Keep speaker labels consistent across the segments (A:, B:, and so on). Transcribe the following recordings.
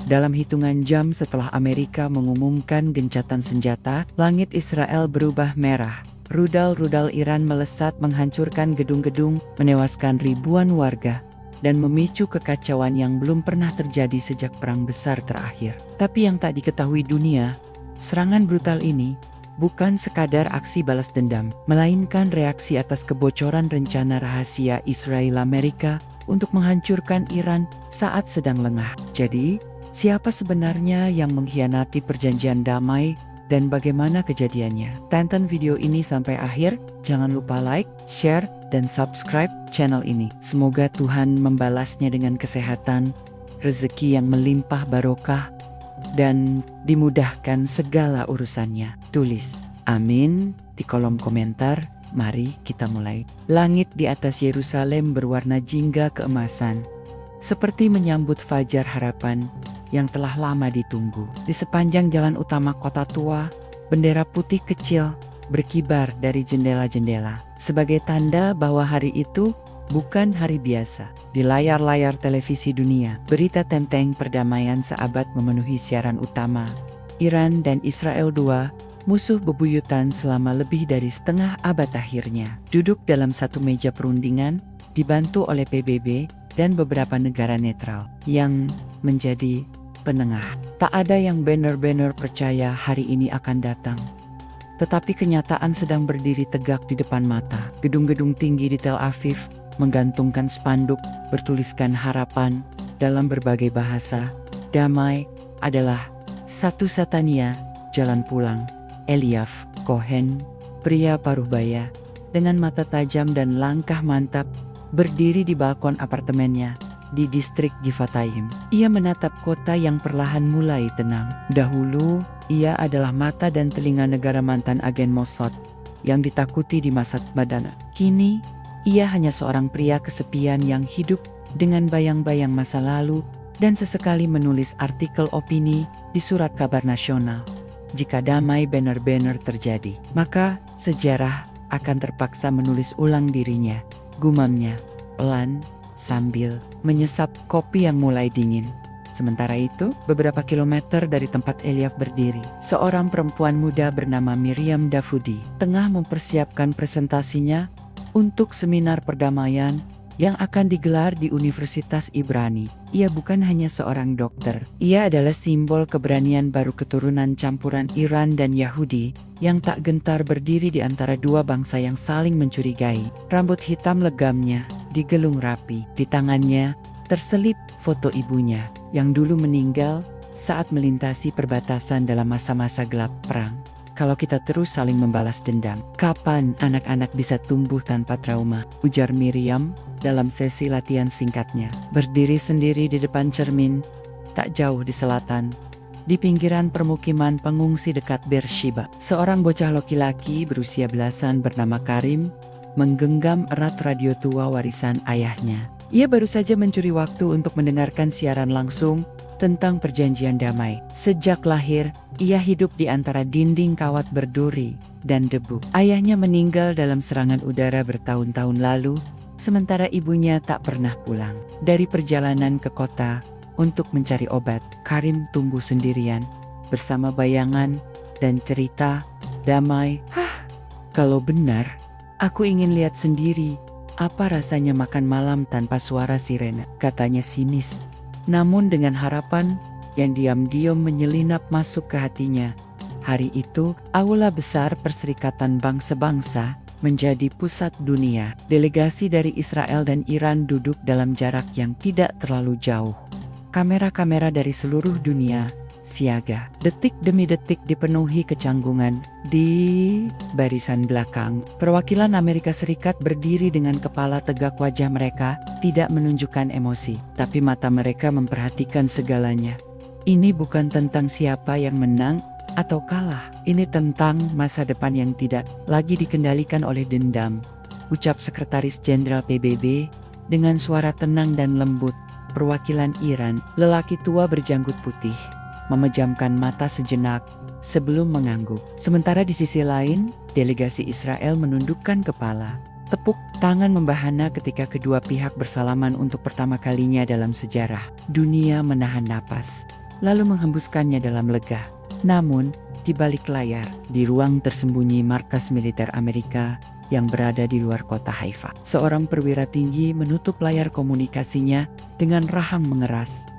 A: Dalam hitungan jam setelah Amerika mengumumkan gencatan senjata, langit Israel berubah merah. Rudal-rudal Iran melesat menghancurkan gedung-gedung, menewaskan ribuan warga, dan memicu kekacauan yang belum pernah terjadi sejak Perang Besar terakhir. Tapi yang tak diketahui dunia, serangan brutal ini bukan sekadar aksi balas dendam, melainkan reaksi atas kebocoran rencana rahasia Israel-Amerika untuk menghancurkan Iran saat sedang lengah. Jadi, siapa sebenarnya yang mengkhianati perjanjian damai dan bagaimana kejadiannya? Tonton video ini sampai akhir, jangan lupa like, share, dan subscribe channel ini. Semoga Tuhan membalasnya dengan kesehatan, rezeki yang melimpah barokah, dan dimudahkan segala urusannya. Tulis amin di kolom komentar. Mari kita mulai. Langit di atas Yerusalem berwarna jingga keemasan, seperti menyambut fajar harapan yang telah lama ditunggu. Di sepanjang jalan utama kota tua, bendera putih kecil berkibar dari jendela-jendela, sebagai tanda bahwa hari itu bukan hari biasa. Di layar-layar televisi dunia, berita tentang perdamaian seabad memenuhi siaran utama. Iran dan Israel, dua musuh bebuyutan selama lebih dari setengah abad, akhirnya duduk dalam satu meja perundingan, dibantu oleh PBB dan beberapa negara netral yang menjadi penengah. Tak ada yang benar-benar percaya hari ini akan datang. Tetapi kenyataan sedang berdiri tegak di depan mata. Gedung-gedung tinggi di Tel Aviv menggantungkan spanduk bertuliskan harapan dalam berbagai bahasa. Damai adalah satu-satunya jalan pulang. Eliav Cohen, pria paruh baya, dengan mata tajam dan langkah mantap, berdiri di balkon apartemennya di distrik Givatayim. Ia menatap kota yang perlahan mulai tenang. Dahulu, ia adalah mata dan telinga negara mantan agen Mossad yang ditakuti di masa Madana. Kini, ia hanya seorang pria kesepian yang hidup dengan bayang-bayang masa lalu dan sesekali menulis artikel opini di surat kabar nasional. Jika damai benar-benar terjadi, maka sejarah akan terpaksa menulis ulang dirinya, gumamnya pelan sambil menyesap kopi yang mulai dingin. Sementara itu, beberapa kilometer dari tempat Eliav berdiri, seorang perempuan muda bernama Miriam Dafudi tengah mempersiapkan presentasinya untuk seminar perdamaian yang akan digelar di Universitas Ibrani. Ia bukan hanya seorang dokter, ia adalah simbol keberanian baru keturunan campuran Iran dan Yahudi yang tak gentar berdiri di antara dua bangsa yang saling mencurigai. Rambut hitam legamnya digelung rapi, di tangannya terselip foto ibunya yang dulu meninggal saat melintasi perbatasan dalam masa-masa gelap perang. Kalau kita terus saling membalas dendam, kapan anak-anak bisa tumbuh tanpa trauma? Ujar Miriam dalam sesi latihan singkatnya. Berdiri sendiri di depan cermin, tak jauh di selatan, di pinggiran permukiman pengungsi dekat Beersheba, seorang bocah laki-laki berusia belasan bernama Karim menggenggam erat radio tua warisan ayahnya. Ia baru saja mencuri waktu untuk mendengarkan siaran langsung tentang perjanjian damai. Sejak lahir, ia hidup di antara dinding kawat berduri dan debu. Ayahnya meninggal dalam serangan udara bertahun-tahun lalu, sementara ibunya tak pernah pulang. Dari perjalanan ke kota untuk mencari obat, Karim tumbuh sendirian, bersama bayangan dan cerita damai. Kalau benar, aku ingin lihat sendiri apa rasanya makan malam tanpa suara sirene, katanya sinis. Namun dengan harapan yang diam-diam menyelinap masuk ke hatinya. Hari itu, aula besar Perserikatan Bangsa-Bangsa menjadi pusat dunia. Delegasi dari Israel dan Iran duduk dalam jarak yang tidak terlalu jauh. Kamera-kamera dari seluruh dunia siaga. Detik demi detik dipenuhi kecanggungan. Di barisan belakang, perwakilan Amerika Serikat berdiri dengan kepala tegak. Wajah mereka tidak menunjukkan emosi, tapi mata mereka memperhatikan segalanya. Ini bukan tentang siapa yang menang atau kalah. Ini tentang masa depan yang tidak lagi dikendalikan oleh dendam, ucap Sekretaris Jenderal PBB dengan suara tenang dan lembut. Perwakilan Iran, lelaki tua berjanggut putih, memejamkan mata sejenak sebelum mengangguk. Sementara di sisi lain, delegasi Israel menundukkan kepala. Tepuk tangan membahana ketika kedua pihak bersalaman untuk pertama kalinya dalam sejarah. Dunia menahan napas. lalu menghembuskannya dalam lega. Namun, di balik layar, di ruang tersembunyi markas militer Amerika yang berada di luar kota Haifa, seorang perwira tinggi menutup layar komunikasinya dengan rahang mengeras.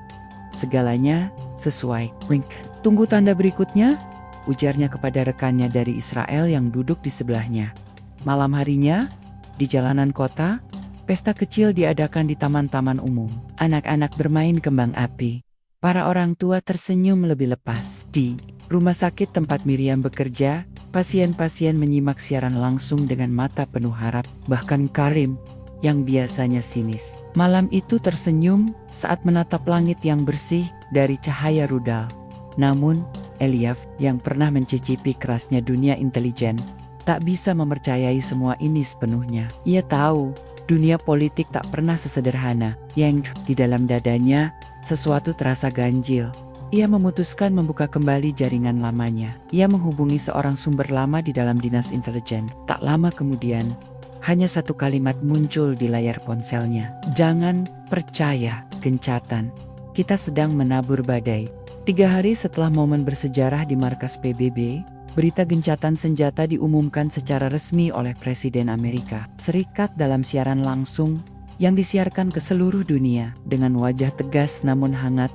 A: Segalanya sesuai. Wink. Tunggu tanda berikutnya, ujarnya kepada rekannya dari Israel yang duduk di sebelahnya. Malam harinya, di jalanan kota, pesta kecil diadakan di taman-taman umum. Anak-anak bermain kembang api. Para orang tua tersenyum lebih lepas. Di rumah sakit tempat Miriam bekerja, pasien-pasien menyimak siaran langsung dengan mata penuh harap. Bahkan Karim, yang biasanya sinis, malam itu tersenyum saat menatap langit yang bersih dari cahaya rudal. Namun, Eliav yang pernah mencicipi kerasnya dunia intelijen, tak bisa mempercayai semua ini sepenuhnya. Ia tahu, dunia politik tak pernah sesederhana. Yang di dalam dadanya, sesuatu terasa ganjil. Ia memutuskan membuka kembali jaringan lamanya. Ia menghubungi seorang sumber lama di dalam dinas intelijen. Tak lama kemudian, hanya satu kalimat muncul di layar ponselnya. Jangan percaya, gencatan. Kita sedang menabur badai. 3 hari setelah momen bersejarah di markas PBB, berita gencatan senjata diumumkan secara resmi oleh Presiden Amerika Serikat dalam siaran langsung yang disiarkan ke seluruh dunia. Dengan wajah tegas namun hangat,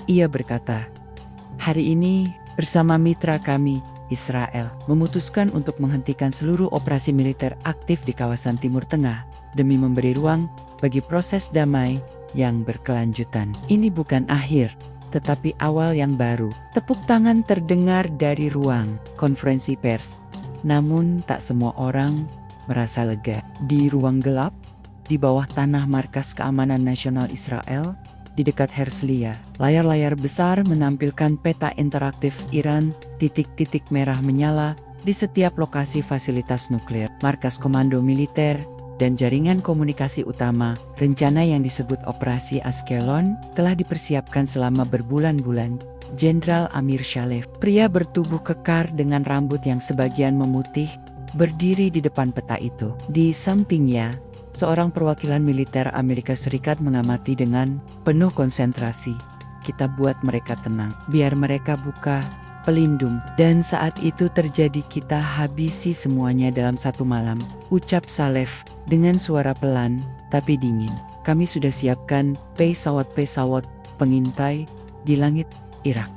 A: ia berkata, "Hari ini, bersama mitra kami, Israel, memutuskan untuk menghentikan seluruh operasi militer aktif di kawasan Timur Tengah demi memberi ruang bagi proses damai yang berkelanjutan. Ini bukan akhir, tetapi awal yang baru." Tepuk tangan terdengar dari ruang konferensi pers. Namun tak semua orang merasa lega. Di ruang gelap, di bawah tanah markas keamanan nasional Israel, di dekat Herzliya, layar-layar besar menampilkan peta interaktif Iran, titik-titik merah menyala di setiap lokasi fasilitas nuklir, markas komando militer, dan jaringan komunikasi utama. Rencana yang disebut Operasi Askelon telah dipersiapkan selama berbulan-bulan. Jenderal Amir Shalev, pria bertubuh kekar dengan rambut yang sebagian memutih, berdiri di depan peta itu. Di sampingnya, seorang perwakilan militer Amerika Serikat mengamati dengan penuh konsentrasi. "Kita buat mereka tenang, biar mereka buka pelindung." Dan saat itu terjadi. "Kita habisi semuanya dalam satu malam," ucap Shalev dengan suara pelan tapi dingin. "Kami sudah siapkan pesawat-pesawat pengintai di langit Irak.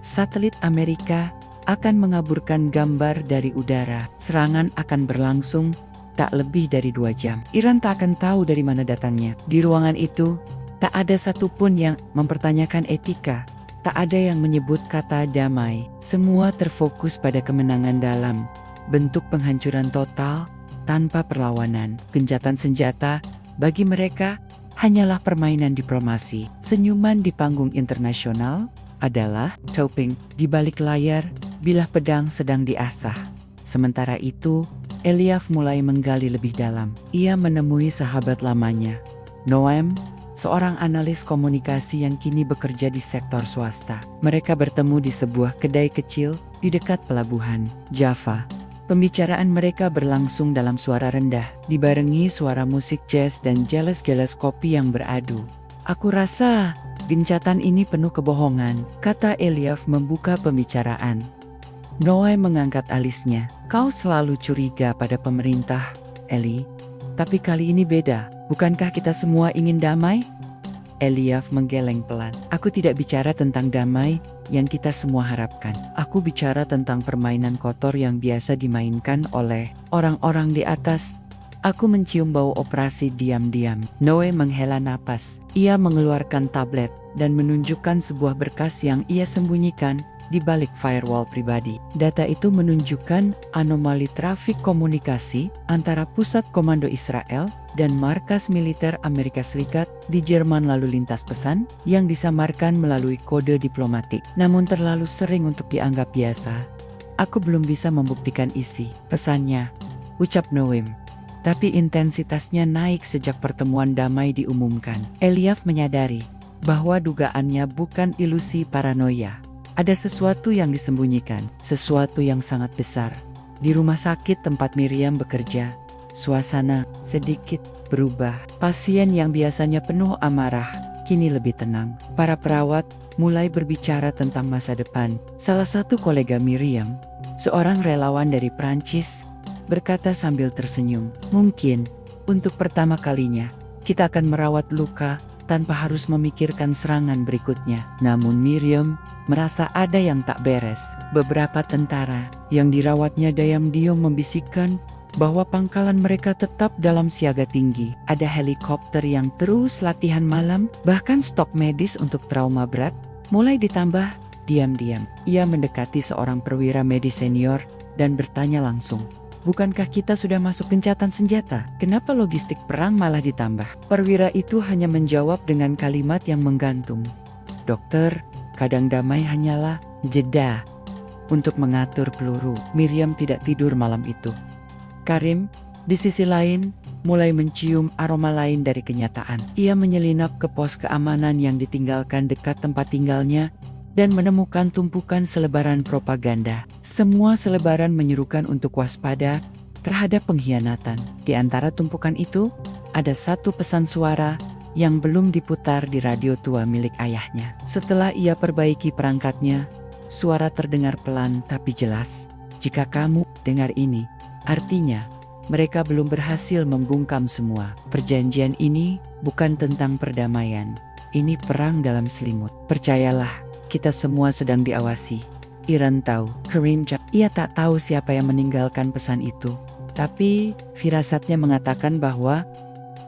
A: Satelit Amerika akan mengaburkan gambar dari udara. Serangan akan berlangsung tak lebih dari 2 jam. Iran tak akan tahu dari mana datangnya." Di ruangan itu, tak ada satupun yang mempertanyakan etika. Tak ada yang menyebut kata damai. Semua terfokus pada kemenangan dalam bentuk penghancuran total tanpa perlawanan. Gencatan senjata bagi mereka hanyalah permainan diplomasi. Senyuman di panggung internasional adalah topping di balik layar bilah pedang sedang diasah. Sementara itu, Eliav mulai menggali lebih dalam. Ia menemui sahabat lamanya, Noam, seorang analis komunikasi yang kini bekerja di sektor swasta. Mereka bertemu di sebuah kedai kecil di dekat pelabuhan Java. Pembicaraan mereka berlangsung dalam suara rendah, dibarengi suara musik jazz dan gelas-gelas kopi yang beradu. "Aku rasa gencatan ini penuh kebohongan," kata Eliav membuka pembicaraan. Noam mengangkat alisnya. "Kau selalu curiga pada pemerintah, Eli. Tapi kali ini beda. Bukankah kita semua ingin damai?" Eliav menggeleng pelan. "Aku tidak bicara tentang damai yang kita semua harapkan. Aku bicara tentang permainan kotor yang biasa dimainkan oleh orang-orang di atas." Aku mencium bau operasi diam-diam. Noam menghela napas. Ia mengeluarkan tablet dan menunjukkan sebuah berkas yang ia sembunyikan di balik firewall pribadi. Data itu menunjukkan anomali trafik komunikasi antara pusat komando Israel dan markas militer Amerika Serikat di Jerman, lalu lintas pesan yang disamarkan melalui kode diplomatik. Namun terlalu sering untuk dianggap biasa. "Aku belum bisa membuktikan isi pesannya," ucap Noam. Tapi intensitasnya naik sejak pertemuan damai diumumkan. Eliav menyadari bahwa dugaannya bukan ilusi paranoia. Ada sesuatu yang disembunyikan, sesuatu yang sangat besar. Di rumah sakit tempat Miriam bekerja, suasana sedikit berubah. Pasien yang biasanya penuh amarah, kini lebih tenang. Para perawat mulai berbicara tentang masa depan. Salah satu kolega Miriam, seorang relawan dari Prancis, berkata sambil tersenyum, "Mungkin, untuk pertama kalinya, kita akan merawat luka tanpa harus memikirkan serangan berikutnya." Namun Miriam merasa ada yang tak beres. Beberapa tentara yang dirawatnya diam-diam membisikkan bahwa pangkalan mereka tetap dalam siaga tinggi. Ada helikopter yang terus latihan malam, bahkan stok medis untuk trauma berat mulai ditambah. Diam-diam, ia mendekati seorang perwira medis senior dan bertanya langsung, "Bukankah kita sudah masuk gencatan senjata? Kenapa logistik perang malah ditambah?" Perwira itu hanya menjawab dengan kalimat yang menggantung, "Dokter, kadang damai hanyalah jeda untuk mengatur peluru." Miriam tidak tidur malam itu. Karim, di sisi lain, mulai mencium aroma lain dari kenyataan. Ia menyelinap ke pos keamanan yang ditinggalkan dekat tempat tinggalnya dan menemukan tumpukan selebaran propaganda. Semua selebaran menyerukan untuk waspada terhadap pengkhianatan. Di antara tumpukan itu, ada satu pesan suara yang belum diputar di radio tua milik ayahnya. Setelah ia perbaiki perangkatnya, suara terdengar pelan tapi jelas. "Jika kamu dengar ini, artinya mereka belum berhasil membungkam semua. Perjanjian ini bukan tentang perdamaian. Ini perang dalam selimut. Percayalah, kita semua sedang diawasi." Iran tahu, Karim, ia tak tahu siapa yang meninggalkan pesan itu. Tapi firasatnya mengatakan bahwa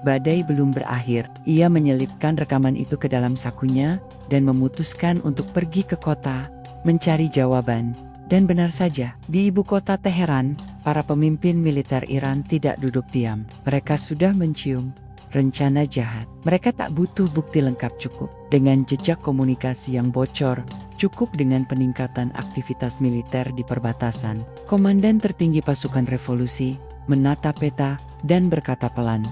A: badai belum berakhir. Ia menyelipkan rekaman itu ke dalam sakunya dan memutuskan untuk pergi ke kota mencari jawaban. Dan benar saja, di ibu kota Teheran, para pemimpin militer Iran tidak duduk diam. Mereka sudah mencium rencana jahat. Mereka tak butuh bukti lengkap, cukup dengan jejak komunikasi yang bocor, cukup dengan peningkatan aktivitas militer di perbatasan. Komandan tertinggi pasukan revolusi menatap peta dan berkata pelan,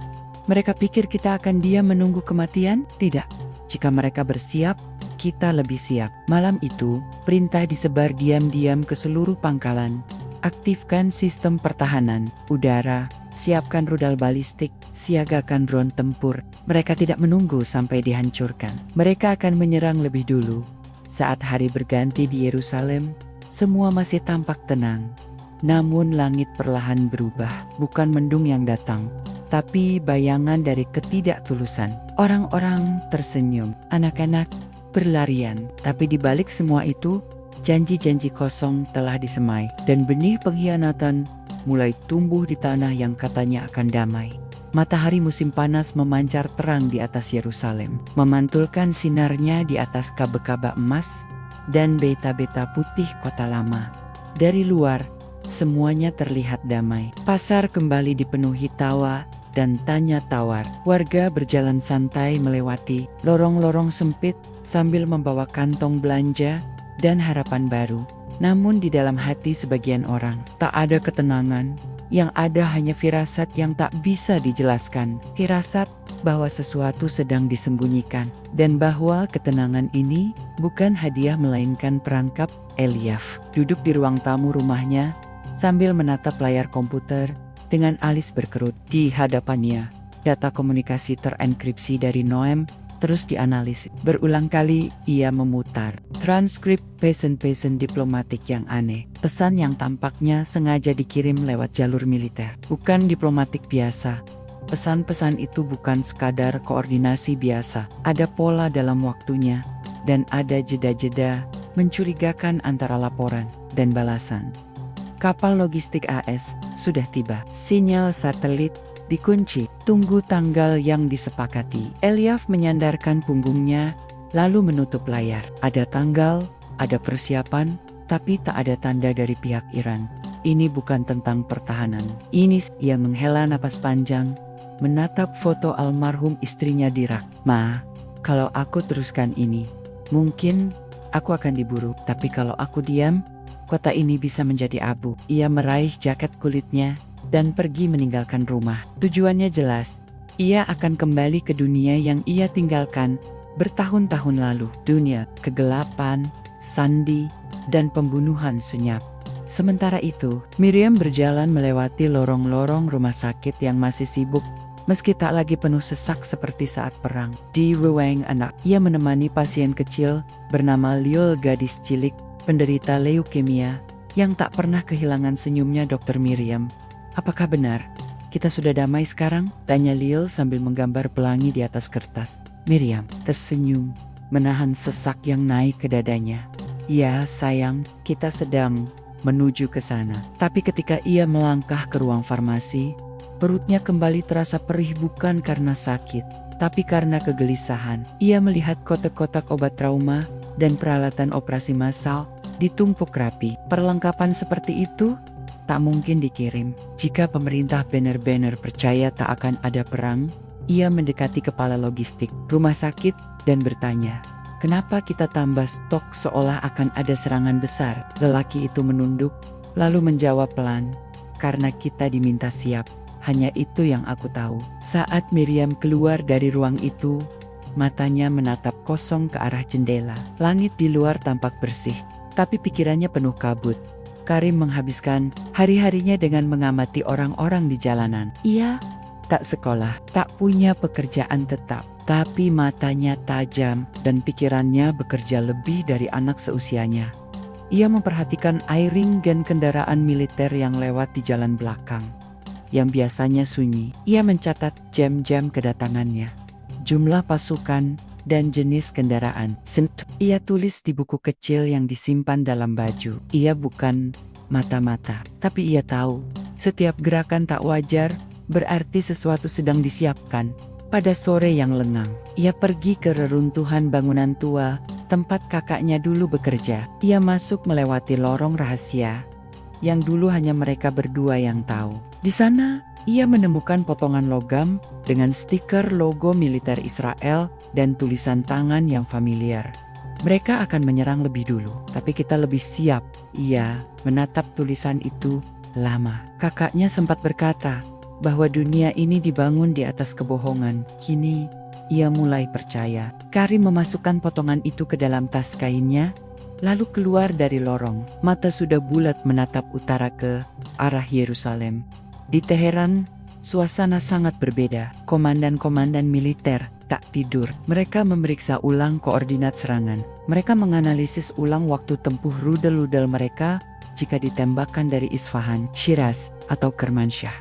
A: "Mereka pikir kita akan diam menunggu kematian? Tidak. Jika mereka bersiap, kita lebih siap." Malam itu, perintah disebar diam-diam ke seluruh pangkalan. Aktifkan sistem pertahanan udara, siapkan rudal balistik, siagakan drone tempur. Mereka tidak menunggu sampai dihancurkan. Mereka akan menyerang lebih dulu. Saat hari berganti di Yerusalem, semua masih tampak tenang. Namun langit perlahan berubah, bukan mendung yang datang, tapi bayangan dari ketidaktulusan. Orang-orang tersenyum, anak-anak berlarian, tapi di balik semua itu, janji-janji kosong telah disemai, dan benih pengkhianatan mulai tumbuh di tanah yang katanya akan damai. Matahari musim panas memancar terang di atas Yerusalem, memantulkan sinarnya di atas kabah-kabah emas dan beta-beta putih kota lama. Dari luar, semuanya terlihat damai. Pasar kembali dipenuhi tawa dan tanya tawar. Warga berjalan santai melewati lorong-lorong sempit sambil membawa kantong belanja dan harapan baru. Namun di dalam hati sebagian orang, tak ada ketenangan. Yang ada hanya firasat yang tak bisa dijelaskan. Firasat bahwa sesuatu sedang disembunyikan. Dan bahwa ketenangan ini bukan hadiah melainkan perangkap. Eliaf duduk di ruang tamu rumahnya sambil menatap layar komputer dengan alis berkerut. Di hadapannya, data komunikasi terenkripsi dari Noem terus dianalisis. Berulang kali ia memutar transkrip pesan-pesan diplomatik yang aneh. Pesan yang tampaknya sengaja dikirim lewat jalur militer. Bukan diplomatik biasa. Pesan-pesan itu bukan sekadar koordinasi biasa. Ada pola dalam waktunya. Dan ada jeda-jeda mencurigakan antara laporan dan balasan. Kapal logistik AS sudah tiba. Sinyal satelit dikunci. Tunggu tanggal yang disepakati. Eliaf menyandarkan punggungnya, lalu menutup layar. Ada tanggal, ada persiapan, tapi tak ada tanda dari pihak Iran. Ini bukan tentang pertahanan. Ini, ia menghela napas panjang, menatap foto almarhum istrinya di rak. "Ma, kalau aku teruskan ini, mungkin aku akan diburu. Tapi kalau aku diam, kota ini bisa menjadi abu." Ia meraih jaket kulitnya dan pergi meninggalkan rumah. Tujuannya jelas, ia akan kembali ke dunia yang ia tinggalkan bertahun-tahun lalu. Dunia kegelapan, sandi, dan pembunuhan senyap. Sementara itu, Miriam berjalan melewati lorong-lorong rumah sakit yang masih sibuk, meski tak lagi penuh sesak seperti saat perang. Di ruang anak, ia menemani pasien kecil bernama Liol, gadis cilik, penderita leukemia, yang tak pernah kehilangan senyumnya. Dokter Miriam, apakah benar? Kita sudah damai sekarang? Tanya Liol sambil menggambar pelangi di atas kertas. Miriam tersenyum, menahan sesak yang naik ke dadanya. Ya sayang, kita sedang menuju ke sana. Tapi ketika ia melangkah ke ruang farmasi, perutnya kembali terasa perih, bukan karena sakit, tapi karena kegelisahan. Ia melihat kotak-kotak obat trauma dan peralatan operasi massal ditumpuk rapi. Perlengkapan seperti itu tak mungkin dikirim. Jika pemerintah benar-benar percaya tak akan ada perang, ia mendekati kepala logistik rumah sakit dan bertanya, "Kenapa kita tambah stok seolah akan ada serangan besar?" Lelaki itu menunduk, lalu menjawab pelan, "Karena kita diminta siap. Hanya itu yang aku tahu." Saat Miriam keluar dari ruang itu, matanya menatap kosong ke arah jendela. Langit di luar tampak bersih, tapi pikirannya penuh kabut. Karim menghabiskan hari-harinya dengan mengamati orang-orang di jalanan. Ia tak sekolah, tak punya pekerjaan tetap, tapi matanya tajam dan pikirannya bekerja lebih dari anak seusianya. Ia memperhatikan iring dan kendaraan militer yang lewat di jalan belakang, yang biasanya sunyi. Ia mencatat jam-jam kedatangannya, jumlah pasukan, dan jenis kendaraan. Ia tulis di buku kecil yang disimpan dalam baju. Ia bukan mata-mata, tapi ia tahu setiap gerakan tak wajar berarti sesuatu sedang disiapkan. Pada sore yang lengang, ia pergi ke reruntuhan bangunan tua, tempat kakaknya dulu bekerja. Ia masuk melewati lorong rahasia yang dulu hanya mereka berdua yang tahu. Di sana, ia menemukan potongan logam dengan stiker logo militer Israel dan tulisan tangan yang familiar. Mereka akan menyerang lebih dulu, tapi kita lebih siap. Ia menatap tulisan itu lama. Kakaknya sempat berkata bahwa dunia ini dibangun di atas kebohongan. Kini, ia mulai percaya. Karim memasukkan potongan itu ke dalam tas kainnya, lalu keluar dari lorong. Mata sudah bulat menatap utara ke arah Yerusalem. Di Teheran, suasana sangat berbeda. Komandan-komandan militer tak tidur. Mereka memeriksa ulang koordinat serangan. Mereka menganalisis ulang waktu tempuh rudal-rudal mereka jika ditembakkan dari Isfahan, Shiraz, atau Kermansyah.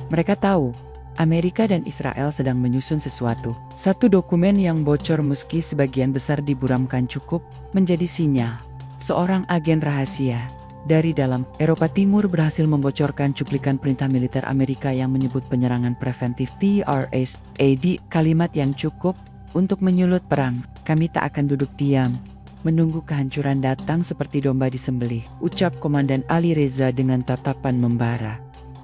A: Mereka tahu Amerika dan Israel sedang menyusun sesuatu. Satu dokumen yang bocor meski sebagian besar diburamkan cukup menjadi sinyal. Seorang agen rahasia dari dalam Eropa Timur berhasil membocorkan cuplikan perintah militer Amerika yang menyebut penyerangan preventif TRSAD, kalimat yang cukup untuk menyulut perang. "Kami tak akan duduk diam, menunggu kehancuran datang seperti domba disembelih," ucap Komandan Ali Reza dengan tatapan membara.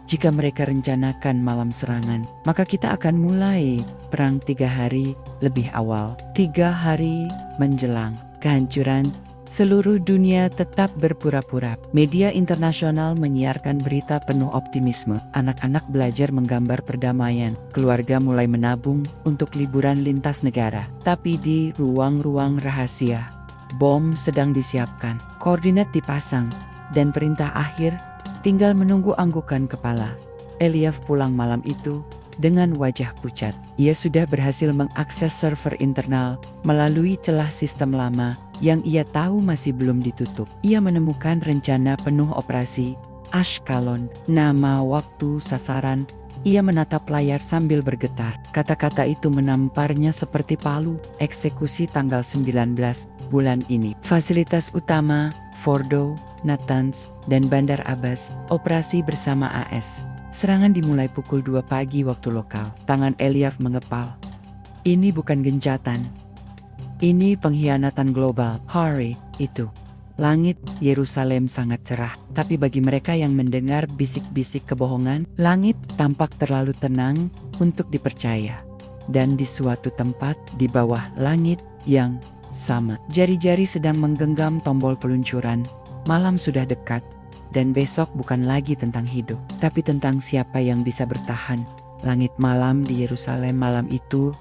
A: "Jika mereka rencanakan malam serangan, maka kita akan mulai perang 3 hari lebih awal." 3 hari menjelang kehancuran, seluruh dunia tetap berpura-pura. Media internasional menyiarkan berita penuh optimisme. Anak-anak belajar menggambar perdamaian. Keluarga mulai menabung untuk liburan lintas negara. Tapi di ruang-ruang rahasia, bom sedang disiapkan. Koordinat dipasang, dan perintah akhir tinggal menunggu anggukan kepala. Eliav pulang malam itu dengan wajah pucat. Ia sudah berhasil mengakses server internal melalui celah sistem lama yang ia tahu masih belum ditutup. Ia menemukan rencana penuh operasi Ashkelon, nama, waktu, sasaran. Ia menatap layar sambil bergetar. Kata-kata itu menamparnya seperti palu. Eksekusi tanggal 19 bulan ini. Fasilitas utama, Fordo, Natanz, dan Bandar Abbas, operasi bersama AS. Serangan dimulai pukul 2 pagi waktu lokal. Tangan Eliav mengepal. Ini bukan gencatan. Ini pengkhianatan global. Hari itu, langit Yerusalem sangat cerah. Tapi bagi mereka yang mendengar bisik-bisik kebohongan, langit tampak terlalu tenang untuk dipercaya. Dan di suatu tempat di bawah langit yang sama, jari-jari sedang menggenggam tombol peluncuran. Malam sudah dekat, dan besok bukan lagi tentang hidup, tapi tentang siapa yang bisa bertahan. Langit malam di Yerusalem malam itu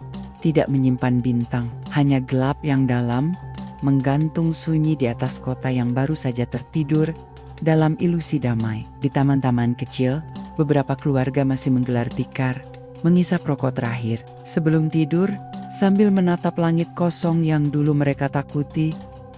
A: tidak menyimpan bintang, hanya gelap yang dalam, menggantung sunyi di atas kota yang baru saja tertidur dalam ilusi damai. Di taman-taman kecil, beberapa keluarga masih menggelar tikar, mengisap rokok terakhir. Sebelum tidur, sambil menatap langit kosong yang dulu mereka takuti,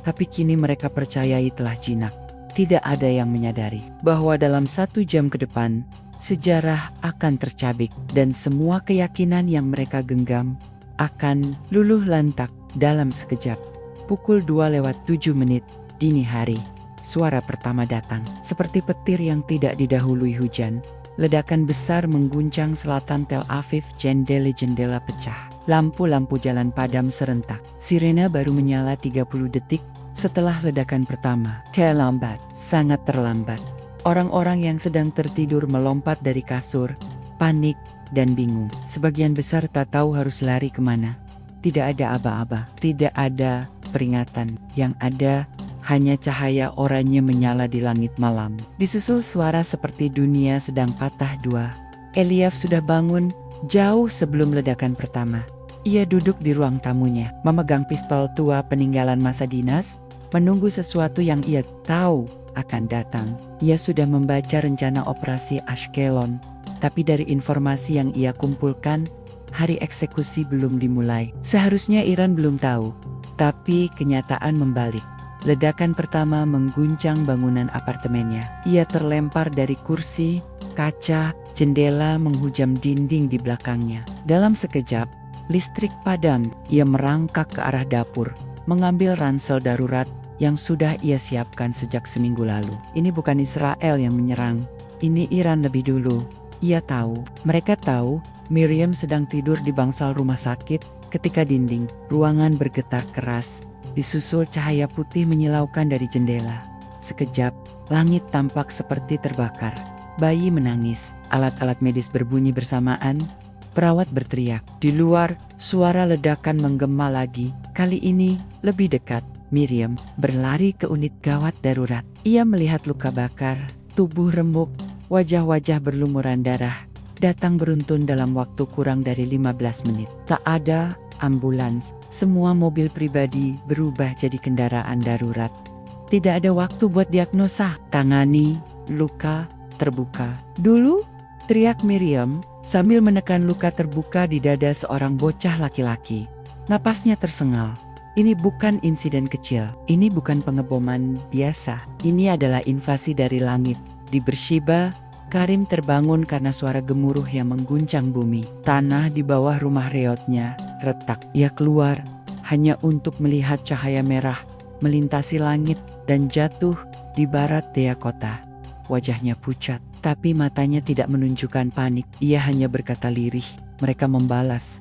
A: Tapi kini mereka percayai telah jinak. Tidak ada yang menyadari bahwa dalam 1 jam ke depan, sejarah akan tercabik dan semua keyakinan yang mereka genggam akan luluh lantak dalam sekejap. Pukul 2:07 dini hari, suara pertama datang. Seperti petir yang tidak didahului hujan, ledakan besar mengguncang selatan Tel Aviv, jendela-jendela pecah. Lampu-lampu jalan padam serentak. Sirena baru menyala 30 detik setelah ledakan pertama. Terlambat, sangat terlambat. Orang-orang yang sedang tertidur melompat dari kasur, panik dan bingung. Sebagian besar tak tahu harus lari kemana. Tidak ada aba-aba, tidak ada peringatan. Yang ada hanya cahaya oranye menyala di langit malam. Disusul suara seperti dunia sedang patah dua. Eliav sudah bangun jauh sebelum ledakan pertama. Ia duduk di ruang tamunya, memegang pistol tua peninggalan masa dinas, menunggu sesuatu yang ia tahu akan datang. Ia sudah membaca rencana operasi Ashkelon, tapi dari informasi yang ia kumpulkan, hari eksekusi belum dimulai. Seharusnya Iran belum tahu, tapi kenyataan membalik. Ledakan pertama mengguncang bangunan apartemennya. Ia terlempar dari kursi, kaca, jendela menghujam dinding di belakangnya. Dalam sekejap, listrik padam. Ia merangkak ke arah dapur, mengambil ransel darurat yang sudah ia siapkan sejak seminggu lalu. Ini bukan Israel yang menyerang, ini Iran lebih dulu. Ia tahu, mereka tahu, Miriam sedang tidur di bangsal rumah sakit ketika dinding ruangan bergetar keras, disusul cahaya putih menyilaukan dari jendela. Sekejap, langit tampak seperti terbakar. Bayi menangis, alat-alat medis berbunyi bersamaan, perawat berteriak. Di luar, suara ledakan menggema lagi, kali ini lebih dekat. Miriam berlari ke unit gawat darurat. Ia melihat luka bakar, tubuh remuk, wajah-wajah berlumuran darah, datang beruntun dalam waktu kurang dari 15 menit. Tak ada ambulans, semua mobil pribadi berubah jadi kendaraan darurat. Tidak ada waktu buat diagnosa, tangani, luka, terbuka. Dulu, teriak Miriam sambil menekan luka terbuka di dada seorang bocah laki-laki. Napasnya tersengal. Ini bukan insiden kecil, ini bukan pengeboman biasa. Ini adalah invasi dari langit. Di Beersheba, Karim terbangun karena suara gemuruh yang mengguncang bumi. Tanah di bawah rumah reotnya retak. Ia keluar hanya untuk melihat cahaya merah melintasi langit dan jatuh di barat daya kota. Wajahnya pucat, tapi matanya tidak menunjukkan panik. Ia hanya berkata lirih, "Mereka membalas.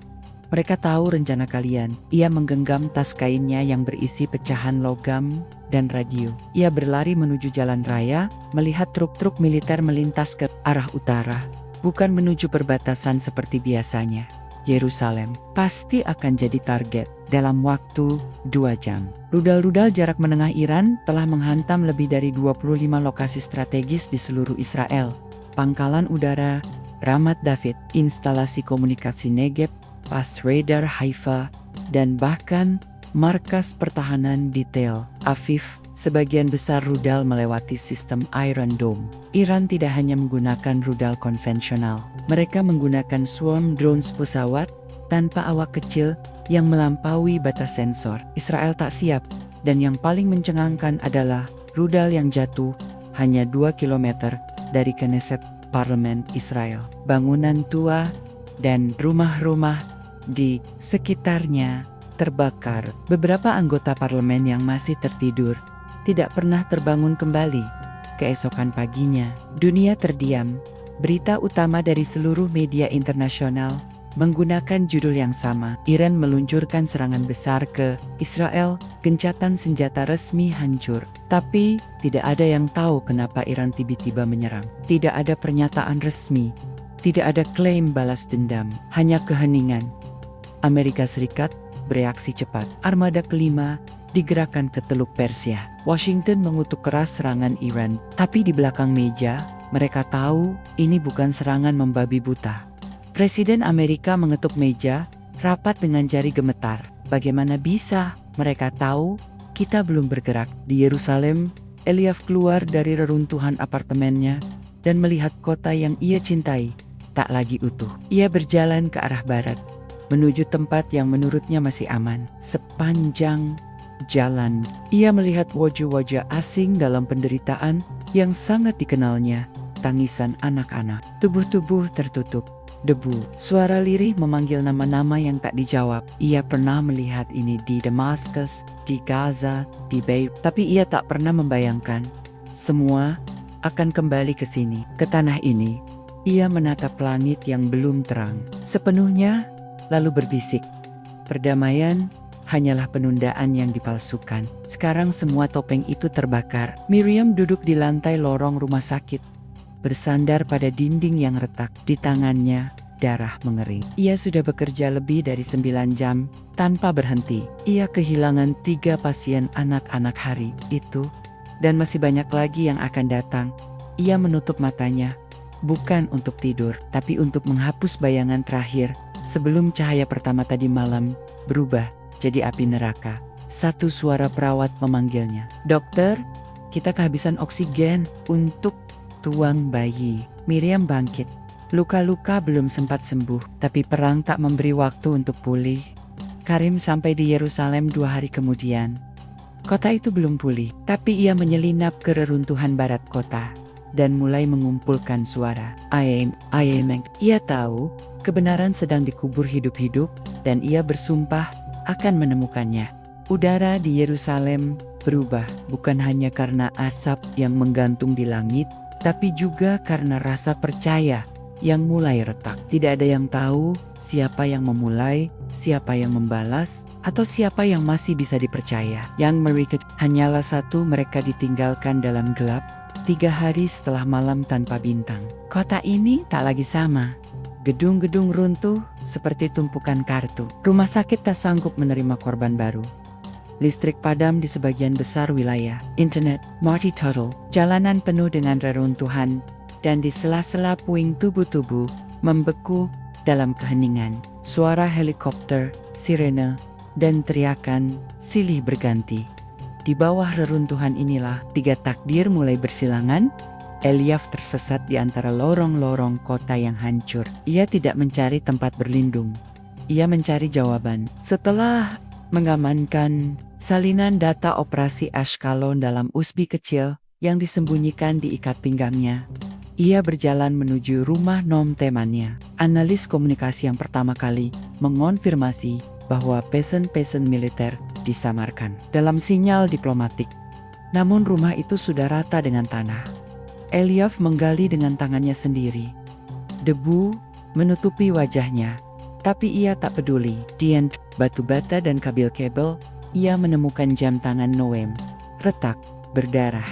A: Mereka tahu rencana kalian." Ia menggenggam tas kainnya yang berisi pecahan logam dan radio. Ia berlari menuju jalan raya, melihat truk-truk militer melintas ke arah utara, bukan menuju perbatasan seperti biasanya. Yerusalem pasti akan jadi target dalam waktu 2 jam. Rudal-rudal jarak menengah Iran telah menghantam lebih dari 25 lokasi strategis di seluruh Israel. Pangkalan udara Ramat David, instalasi komunikasi Negev, pas radar Haifa, dan bahkan markas pertahanan di Tel Aviv. Sebagian besar rudal melewati sistem Iron Dome. Iran tidak hanya menggunakan rudal konvensional. Mereka menggunakan swarm drones pesawat tanpa awak kecil yang melampaui batas sensor. Israel tak siap, dan yang paling mencengangkan adalah rudal yang jatuh hanya 2 km dari Knesset, parlemen Israel. Bangunan tua dan rumah-rumah di sekitarnya terbakar. Beberapa anggota parlemen yang masih tertidur tidak pernah terbangun kembali. Keesokan paginya, dunia terdiam. Berita utama dari seluruh media internasional menggunakan judul yang sama. Iran meluncurkan serangan besar ke Israel, gencatan senjata resmi hancur. Tapi, tidak ada yang tahu kenapa Iran tiba-tiba menyerang. Tidak ada pernyataan resmi, tidak ada klaim balas dendam, hanya keheningan. Amerika Serikat bereaksi cepat. Armada kelima digerakkan ke Teluk Persia. Washington mengutuk keras serangan Iran, tapi di belakang meja, mereka tahu ini bukan serangan membabi buta. Presiden Amerika mengetuk meja, rapat dengan jari gemetar. Bagaimana bisa? Mereka tahu kita belum bergerak. Di Yerusalem, Eliav keluar dari reruntuhan apartemennya dan melihat kota yang ia cintai tak lagi utuh. Ia berjalan ke arah barat, menuju tempat yang menurutnya masih aman. Sepanjang jalan. Ia melihat wajah-wajah asing dalam penderitaan yang sangat dikenalnya. Tangisan anak-anak, tubuh-tubuh tertutup debu. Suara lirih memanggil nama-nama yang tak dijawab. Ia pernah melihat ini di Damaskus, di Gaza, di Beirut, tapi ia tak pernah membayangkan semua akan kembali ke sini, ke tanah ini. Ia menatap langit yang belum terang sepenuhnya, lalu berbisik, perdamaian hanyalah penundaan yang dipalsukan. Sekarang semua topeng itu terbakar. Miriam duduk di lantai lorong rumah sakit, bersandar pada dinding yang retak. Di tangannya, darah mengering. Ia sudah bekerja lebih dari 9 jam, tanpa berhenti. Ia kehilangan 3 pasien anak-anak hari itu, dan masih banyak lagi yang akan datang. Ia menutup matanya, bukan untuk tidur, tapi untuk menghapus bayangan terakhir, sebelum cahaya pertama tadi malam berubah jadi api neraka. Satu suara perawat memanggilnya. "Dokter, kita kehabisan oksigen untuk tuang bayi." Miriam bangkit. Luka-luka belum sempat sembuh, tapi perang tak memberi waktu untuk pulih. Karim sampai di Yerusalem 2 hari kemudian. Kota itu belum pulih, tapi ia menyelinap ke reruntuhan barat kota dan mulai mengumpulkan suara. Ia tahu kebenaran sedang dikubur hidup-hidup, dan ia bersumpah akan menemukannya. Udara di Yerusalem berubah, bukan hanya karena asap yang menggantung di langit, tapi juga karena rasa percaya yang mulai retak. Tidak ada yang tahu siapa yang memulai, siapa yang membalas, atau siapa yang masih bisa dipercaya. Yang mereka hanyalah satu, mereka ditinggalkan dalam gelap 3 hari setelah malam tanpa bintang. Kota ini tak lagi sama. Gedung-gedung runtuh seperti tumpukan kartu. Rumah sakit tak sanggup menerima korban baru. Listrik padam di sebagian besar wilayah. Internet mati total. Jalanan penuh dengan reruntuhan, dan di sela-sela puing tubuh-tubuh membeku dalam keheningan. Suara helikopter, sirene, dan teriakan silih berganti. Di bawah reruntuhan inilah 3 takdir mulai bersilangan. Eliaf tersesat di antara lorong-lorong kota yang hancur. Ia tidak mencari tempat berlindung. Ia mencari jawaban. Setelah mengamankan salinan data operasi Ashkelon dalam USB kecil yang disembunyikan di ikat pinggangnya, ia berjalan menuju rumah Noam temannya. Analis komunikasi yang pertama kali mengonfirmasi bahwa pesan-pesan militer disamarkan dalam sinyal diplomatik. Namun rumah itu sudah rata dengan tanah. Eliaf menggali dengan tangannya sendiri. Debu menutupi wajahnya, tapi ia tak peduli. Di batu bata dan kabel-kabel, ia menemukan jam tangan Noam. Retak, berdarah,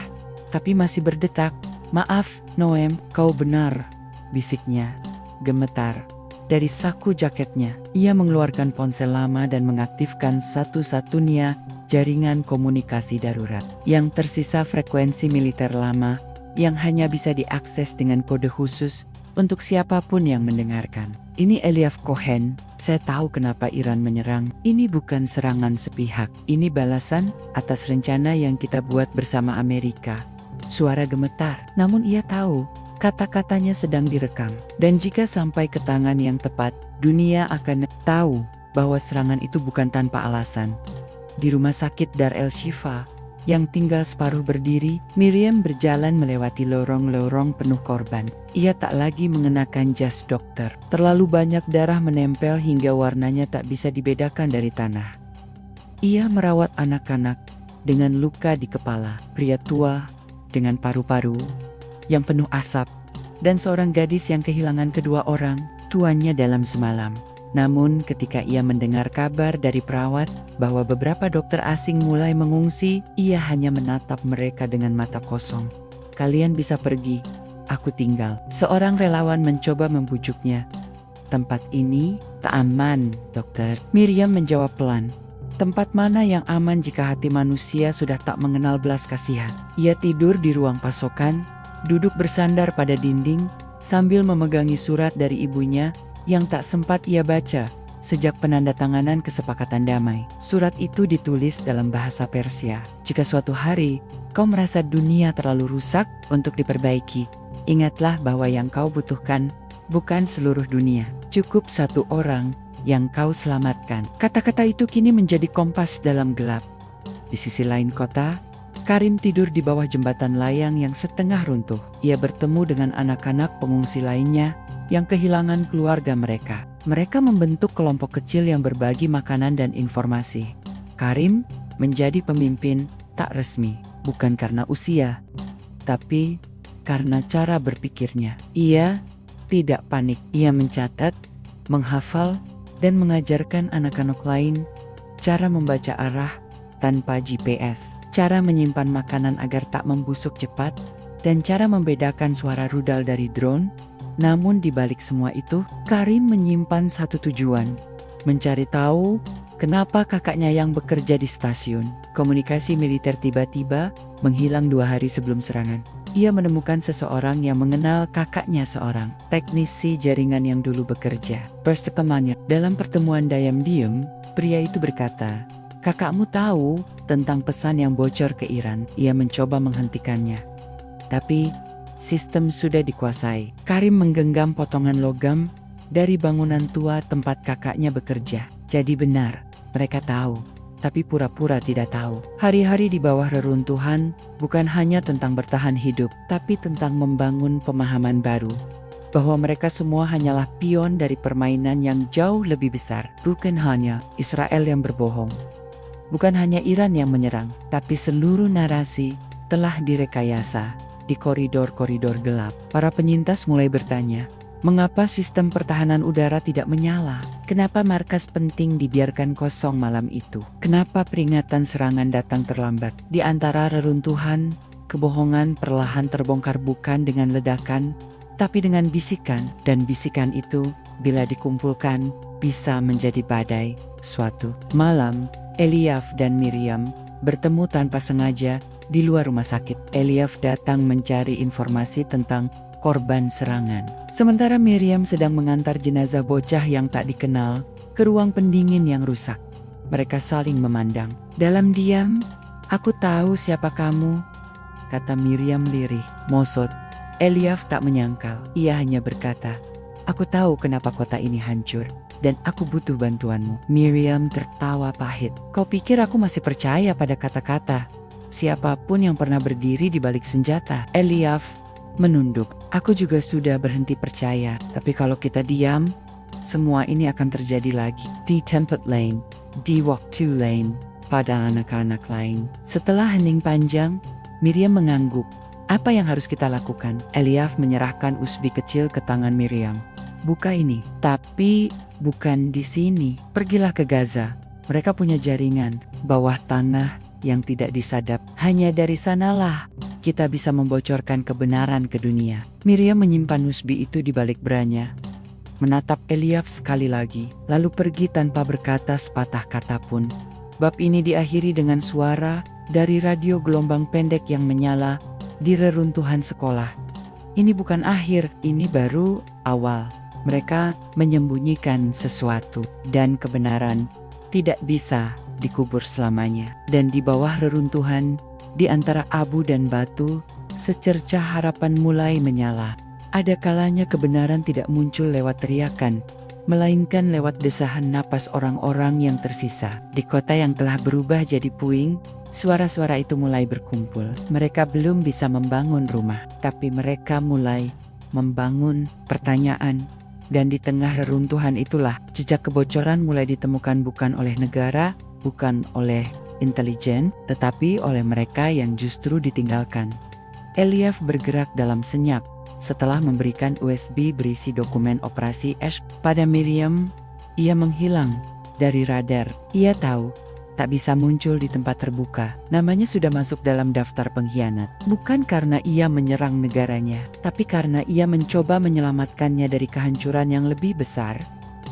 A: tapi masih berdetak. "Maaf, Noam, kau benar," bisiknya. Gemetar. Dari saku jaketnya, ia mengeluarkan ponsel lama dan mengaktifkan satu-satunya jaringan komunikasi darurat. Yang tersisa frekuensi militer lama yang hanya bisa diakses dengan kode khusus untuk siapapun yang mendengarkan. "Ini Eliaf Cohen, saya tahu kenapa Iran menyerang. Ini bukan serangan sepihak, ini balasan atas rencana yang kita buat bersama Amerika." Suara gemetar, namun ia tahu kata-katanya sedang direkam. Dan jika sampai ke tangan yang tepat, dunia akan tahu bahwa serangan itu bukan tanpa alasan. Di rumah sakit Dar El Shifa yang tinggal separuh berdiri, Miriam berjalan melewati lorong-lorong penuh korban. Ia tak lagi mengenakan jas dokter. Terlalu banyak darah menempel hingga warnanya tak bisa dibedakan dari tanah. Ia merawat anak-anak dengan luka di kepala, pria tua dengan paru-paru yang penuh asap, dan seorang gadis yang kehilangan kedua orang tuannya dalam semalam. Namun ketika ia mendengar kabar dari perawat bahwa beberapa dokter asing mulai mengungsi, ia hanya menatap mereka dengan mata kosong. "Kalian bisa pergi, aku tinggal." Seorang relawan mencoba membujuknya. "Tempat ini tak aman, dokter." Miriam menjawab pelan. Tempat mana yang aman jika hati manusia sudah tak mengenal belas kasihan? Ia tidur di ruang pasokan, duduk bersandar pada dinding, sambil memegangi surat dari ibunya yang tak sempat ia baca sejak penandatanganan kesepakatan damai. Surat itu ditulis dalam bahasa Persia. "Jika suatu hari kau merasa dunia terlalu rusak untuk diperbaiki, ingatlah bahwa yang kau butuhkan bukan seluruh dunia. Cukup satu orang yang kau selamatkan." Kata-kata itu kini menjadi kompas dalam gelap. Di sisi lain kota, Karim tidur di bawah jembatan layang yang setengah runtuh. Ia bertemu dengan anak-anak pengungsi lainnya yang kehilangan keluarga mereka. Mereka membentuk kelompok kecil yang berbagi makanan dan informasi. Karim menjadi pemimpin tak resmi, bukan karena usia, tapi karena cara berpikirnya. Ia tidak panik. Ia mencatat, menghafal, dan mengajarkan anak-anak lain cara membaca arah tanpa GPS, cara menyimpan makanan agar tak membusuk cepat, dan cara membedakan suara rudal dari drone. Namun di balik semua itu, Karim menyimpan satu tujuan, mencari tahu kenapa kakaknya yang bekerja di stasiun komunikasi militer tiba-tiba menghilang 2 hari sebelum serangan. Ia menemukan seseorang yang mengenal kakaknya, seorang teknisi jaringan yang dulu bekerja bertemannya. Dalam pertemuan diam-diam, pria itu berkata, "Kakakmu tahu tentang pesan yang bocor ke Iran." Ia mencoba menghentikannya, tapi sistem sudah dikuasai. Karim menggenggam potongan logam dari bangunan tua tempat kakaknya bekerja. Jadi benar, mereka tahu, tapi pura-pura tidak tahu. Hari-hari di bawah reruntuhan bukan hanya tentang bertahan hidup, tapi tentang membangun pemahaman baru, bahwa mereka semua hanyalah pion dari permainan yang jauh lebih besar. Bukan hanya Israel yang berbohong, bukan hanya Iran yang menyerang, tapi seluruh narasi telah direkayasa. Di koridor-koridor gelap, para penyintas mulai bertanya, mengapa sistem pertahanan udara tidak menyala? Kenapa markas penting dibiarkan kosong malam itu? Kenapa peringatan serangan datang terlambat? Di antara reruntuhan, kebohongan perlahan terbongkar, bukan dengan ledakan, tapi dengan bisikan. Dan bisikan itu, bila dikumpulkan, bisa menjadi badai. Suatu malam, Eliaf dan Miriam bertemu tanpa sengaja di luar rumah sakit. Eliaf datang mencari informasi tentang korban serangan, sementara Miriam sedang mengantar jenazah bocah yang tak dikenal ke ruang pendingin yang rusak. Mereka saling memandang. Dalam diam, "Aku tahu siapa kamu," kata Miriam lirih. Mosot. Eliaf tak menyangkal. Ia hanya berkata, "Aku tahu kenapa kota ini hancur, dan aku butuh bantuanmu." Miriam tertawa pahit. "Kau pikir aku masih percaya pada kata-kata siapapun yang pernah berdiri di balik senjata?" Eliaf menunduk. "Aku juga sudah berhenti percaya, tapi kalau kita diam, semua ini akan terjadi lagi. Di Tempat Lane, di waktu lain, pada anak-anak lain." Setelah hening panjang, Miriam mengangguk. "Apa yang harus kita lakukan?" Eliaf menyerahkan USB kecil ke tangan Miriam. "Buka ini." "Tapi bukan di sini." "Pergilah ke Gaza. Mereka punya jaringan bawah tanah yang tidak disadap. Hanya dari sanalah kita bisa membocorkan kebenaran ke dunia." Miriam menyimpan USB itu di balik beranya, menatap Eliaf sekali lagi, lalu pergi tanpa berkata sepatah kata pun. Bab ini diakhiri dengan suara dari radio gelombang pendek yang menyala di reruntuhan sekolah. Ini bukan akhir, ini baru awal. Mereka menyembunyikan sesuatu, dan kebenaran tidak bisa dikubur selamanya. Dan di bawah reruntuhan, di antara abu dan batu, secercah harapan mulai menyala. Ada kalanya kebenaran tidak muncul lewat teriakan, melainkan lewat desahan napas orang-orang yang tersisa. Di kota yang telah berubah jadi puing, suara-suara itu mulai berkumpul. Mereka belum bisa membangun rumah, tapi mereka mulai membangun pertanyaan. Dan di tengah reruntuhan itulah, jejak kebocoran mulai ditemukan, bukan oleh negara, bukan oleh intelijen, tetapi oleh mereka yang justru ditinggalkan. Eliaf bergerak dalam senyap. Setelah memberikan USB berisi dokumen operasi Ash pada Miriam, ia menghilang dari radar. Ia tahu tak bisa muncul di tempat terbuka. Namanya sudah masuk dalam daftar pengkhianat. Bukan karena ia menyerang negaranya, tapi karena ia mencoba menyelamatkannya dari kehancuran yang lebih besar.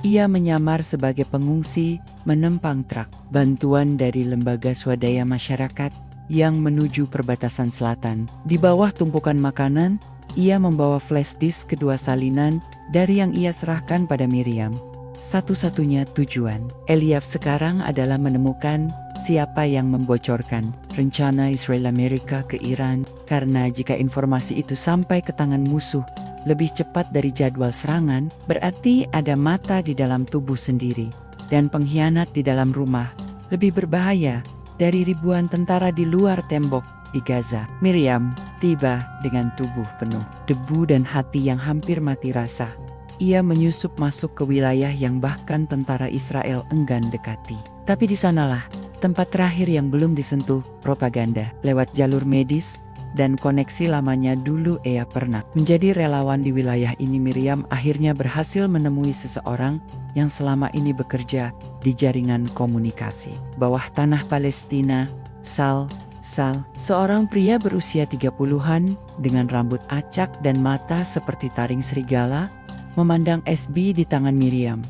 A: Ia menyamar sebagai pengungsi, menempang truk bantuan dari lembaga swadaya masyarakat yang menuju perbatasan selatan. Di bawah tumpukan makanan, ia membawa flash disk kedua salinan dari yang ia serahkan pada Miriam. Satu-satunya tujuan Eliaf sekarang adalah menemukan siapa yang membocorkan rencana Israel Amerika ke Iran, karena jika informasi itu sampai ke tangan musuh lebih cepat dari jadwal serangan, berarti ada mata di dalam tubuh sendiri, dan pengkhianat di dalam rumah lebih berbahaya dari ribuan tentara di luar tembok di Gaza. Miriam tiba dengan tubuh penuh debu dan hati yang hampir mati rasa. Ia menyusup masuk ke wilayah yang bahkan tentara Israel enggan dekati. Tapi di sanalah tempat terakhir yang belum disentuh propaganda. Lewat jalur medis dan koneksi lamanya dulu ia pernah menjadi relawan di wilayah ini, Miriam akhirnya berhasil menemui seseorang yang selama ini bekerja di jaringan komunikasi bawah tanah Palestina. Sal, seorang pria berusia 30-an dengan rambut acak dan mata seperti taring serigala, memandang SB di tangan Miriam.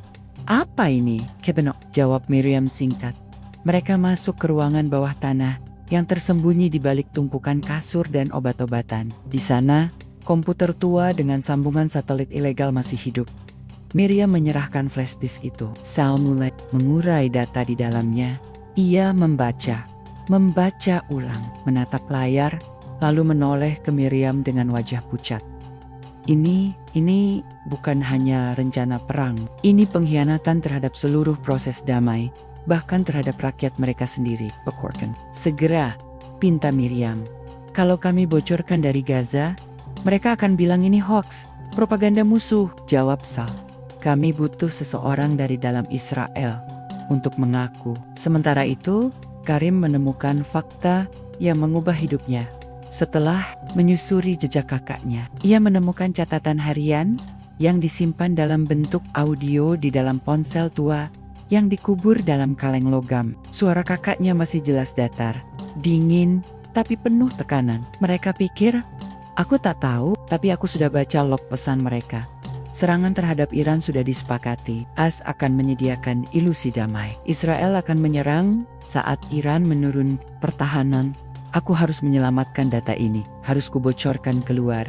A: "Apa ini, Kebenok?" jawab Miriam singkat. Mereka masuk ke ruangan bawah tanah yang tersembunyi di balik tumpukan kasur dan obat-obatan. Di sana, komputer tua dengan sambungan satelit ilegal masih hidup. Miriam menyerahkan flash disk itu. Sal mulai mengurai data di dalamnya. Ia membaca ulang, menatap layar, lalu menoleh ke Miriam dengan wajah pucat. Ini bukan hanya rencana perang. Ini pengkhianatan terhadap seluruh proses damai, bahkan terhadap rakyat mereka sendiri. Pekorkan. Segera, pinta Miriam. Kalau kami bocorkan dari Gaza, mereka akan bilang ini hoax, propaganda musuh, jawab Sal. Kami butuh seseorang dari dalam Israel untuk mengaku. Sementara itu, Karim menemukan fakta yang mengubah hidupnya. Setelah menyusuri jejak kakaknya, ia menemukan catatan harian yang disimpan dalam bentuk audio di dalam ponsel tua yang dikubur dalam kaleng logam. Suara kakaknya masih jelas datar, dingin, tapi penuh tekanan. Mereka pikir, "Aku tak tahu, tapi aku sudah baca log pesan mereka. Serangan terhadap Iran sudah disepakati. AS akan menyediakan ilusi damai. Israel akan menyerang saat Iran menurun pertahanan. Aku harus menyelamatkan data ini, harus kubocorkan keluar.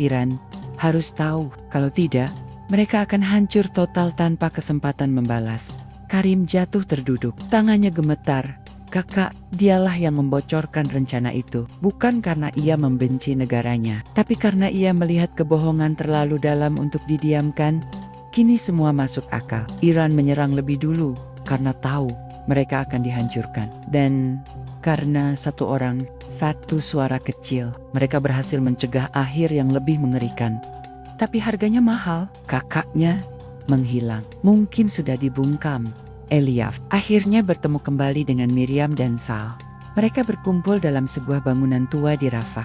A: Iran harus tahu, kalau tidak, mereka akan hancur total tanpa kesempatan membalas." Karim jatuh terduduk, tangannya gemetar. Kakak, dialah yang membocorkan rencana itu, bukan karena ia membenci negaranya, tapi karena ia melihat kebohongan terlalu dalam untuk didiamkan. Kini semua masuk akal. Iran menyerang lebih dulu, karena tahu mereka akan dihancurkan. Dan karena satu orang, satu suara kecil, mereka berhasil mencegah akhir yang lebih mengerikan. Tapi harganya mahal. Kakaknya menghilang. Mungkin sudah dibungkam. Eliaf akhirnya bertemu kembali dengan Miriam dan Sal. Mereka berkumpul dalam sebuah bangunan tua di Rafah.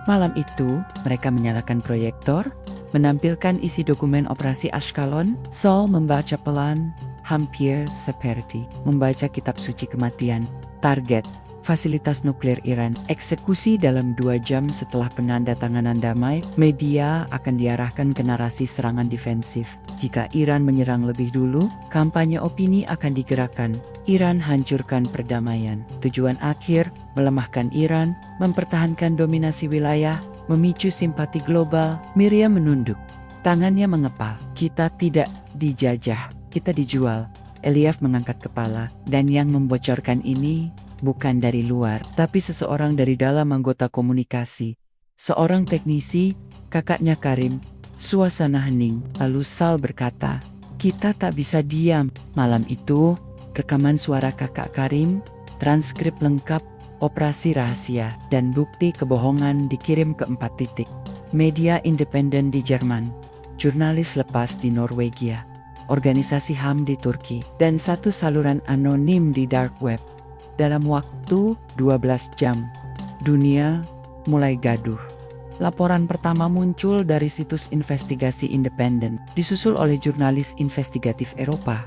A: Malam itu, mereka menyalakan proyektor, menampilkan isi dokumen operasi Ashkelon. Sal membaca pelan, hampir seperti membaca kitab suci kematian. Target, fasilitas nuklir Iran. Eksekusi dalam 2 jam setelah penandatanganan damai. Media akan diarahkan ke narasi serangan defensif. Jika Iran menyerang lebih dulu, kampanye opini akan digerakkan. Iran hancurkan perdamaian. Tujuan akhir, melemahkan Iran, mempertahankan dominasi wilayah, memicu simpati global. Miriam menunduk. Tangannya mengepal. Kita tidak dijajah, kita dijual. Eliaf mengangkat kepala. Dan yang membocorkan ini bukan dari luar, tapi seseorang dari dalam anggota komunikasi. Seorang teknisi, kakaknya Karim. Suasana hening, lalu Sal berkata, "Kita tak bisa diam." Malam itu, rekaman suara kakak Karim, transkrip lengkap, operasi rahasia, dan bukti kebohongan dikirim ke 4 titik. Media independen di Jerman, jurnalis lepas di Norwegia, organisasi HAM di Turki, dan 1 saluran anonim di dark web. Dalam waktu 12 jam, dunia mulai gaduh. Laporan pertama muncul dari situs investigasi independen, disusul oleh jurnalis investigatif Eropa.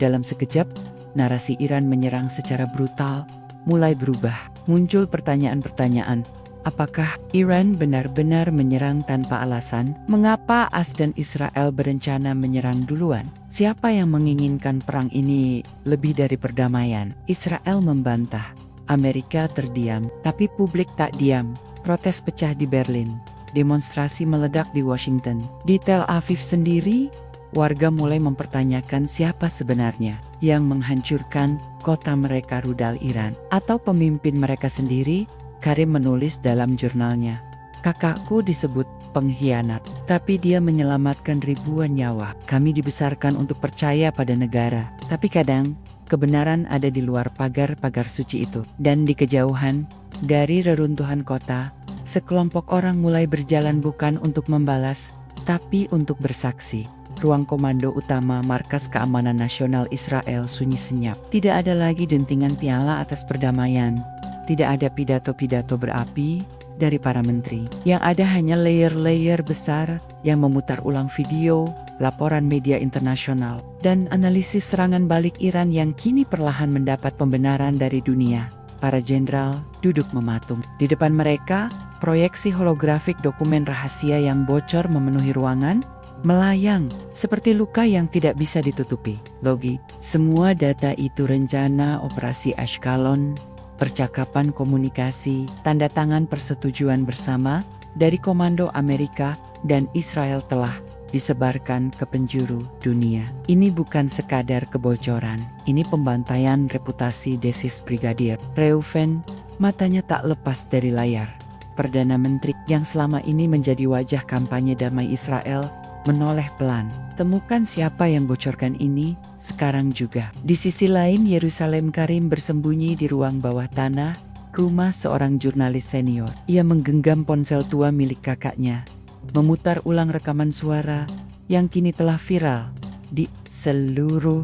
A: Dalam sekejap, narasi Iran menyerang secara brutal mulai berubah. Muncul pertanyaan-pertanyaan. Apakah Iran benar-benar menyerang tanpa alasan? Mengapa AS dan Israel berencana menyerang duluan? Siapa yang menginginkan perang ini lebih dari perdamaian? Israel membantah. Amerika terdiam, tapi publik tak diam. Protes pecah di Berlin. Demonstrasi meledak di Washington. Di Tel Aviv sendiri, warga mulai mempertanyakan siapa sebenarnya yang menghancurkan kota mereka, rudal Iran atau pemimpin mereka sendiri. Karim menulis dalam jurnalnya, "Kakakku disebut pengkhianat, tapi dia menyelamatkan ribuan nyawa. Kami dibesarkan untuk percaya pada negara, tapi kadang Kebenaran ada di luar pagar-pagar suci itu. Dan di kejauhan, dari reruntuhan kota, sekelompok orang mulai berjalan bukan untuk membalas, tapi untuk bersaksi. Ruang komando utama Markas Keamanan Nasional Israel sunyi senyap. Tidak ada lagi dentingan piala atas perdamaian. Tidak ada pidato-pidato berapi dari para menteri. Yang ada hanya layer-layer besar yang memutar ulang video, laporan media internasional, dan analisis serangan balik Iran yang kini perlahan mendapat pembenaran dari dunia. Para jenderal duduk mematung. Di depan mereka, proyeksi holografik dokumen rahasia yang bocor memenuhi ruangan, melayang seperti luka yang tidak bisa ditutupi. Logi, semua data itu rencana operasi Ashkelon, percakapan komunikasi, tanda tangan persetujuan bersama dari Komando Amerika dan Israel telah disebarkan ke penjuru dunia. Ini bukan sekadar kebocoran, ini pembantaian reputasi Desis Brigadir Reuven. Matanya tak lepas dari layar. Perdana Menteri yang selama ini menjadi wajah kampanye damai Israel menoleh pelan. Temukan siapa yang bocorkan ini, sekarang juga. Di sisi lain, Yerusalem Karim bersembunyi di ruang bawah tanah, rumah seorang jurnalis senior. Ia menggenggam ponsel tua milik kakaknya, memutar ulang rekaman suara yang kini telah viral di seluruh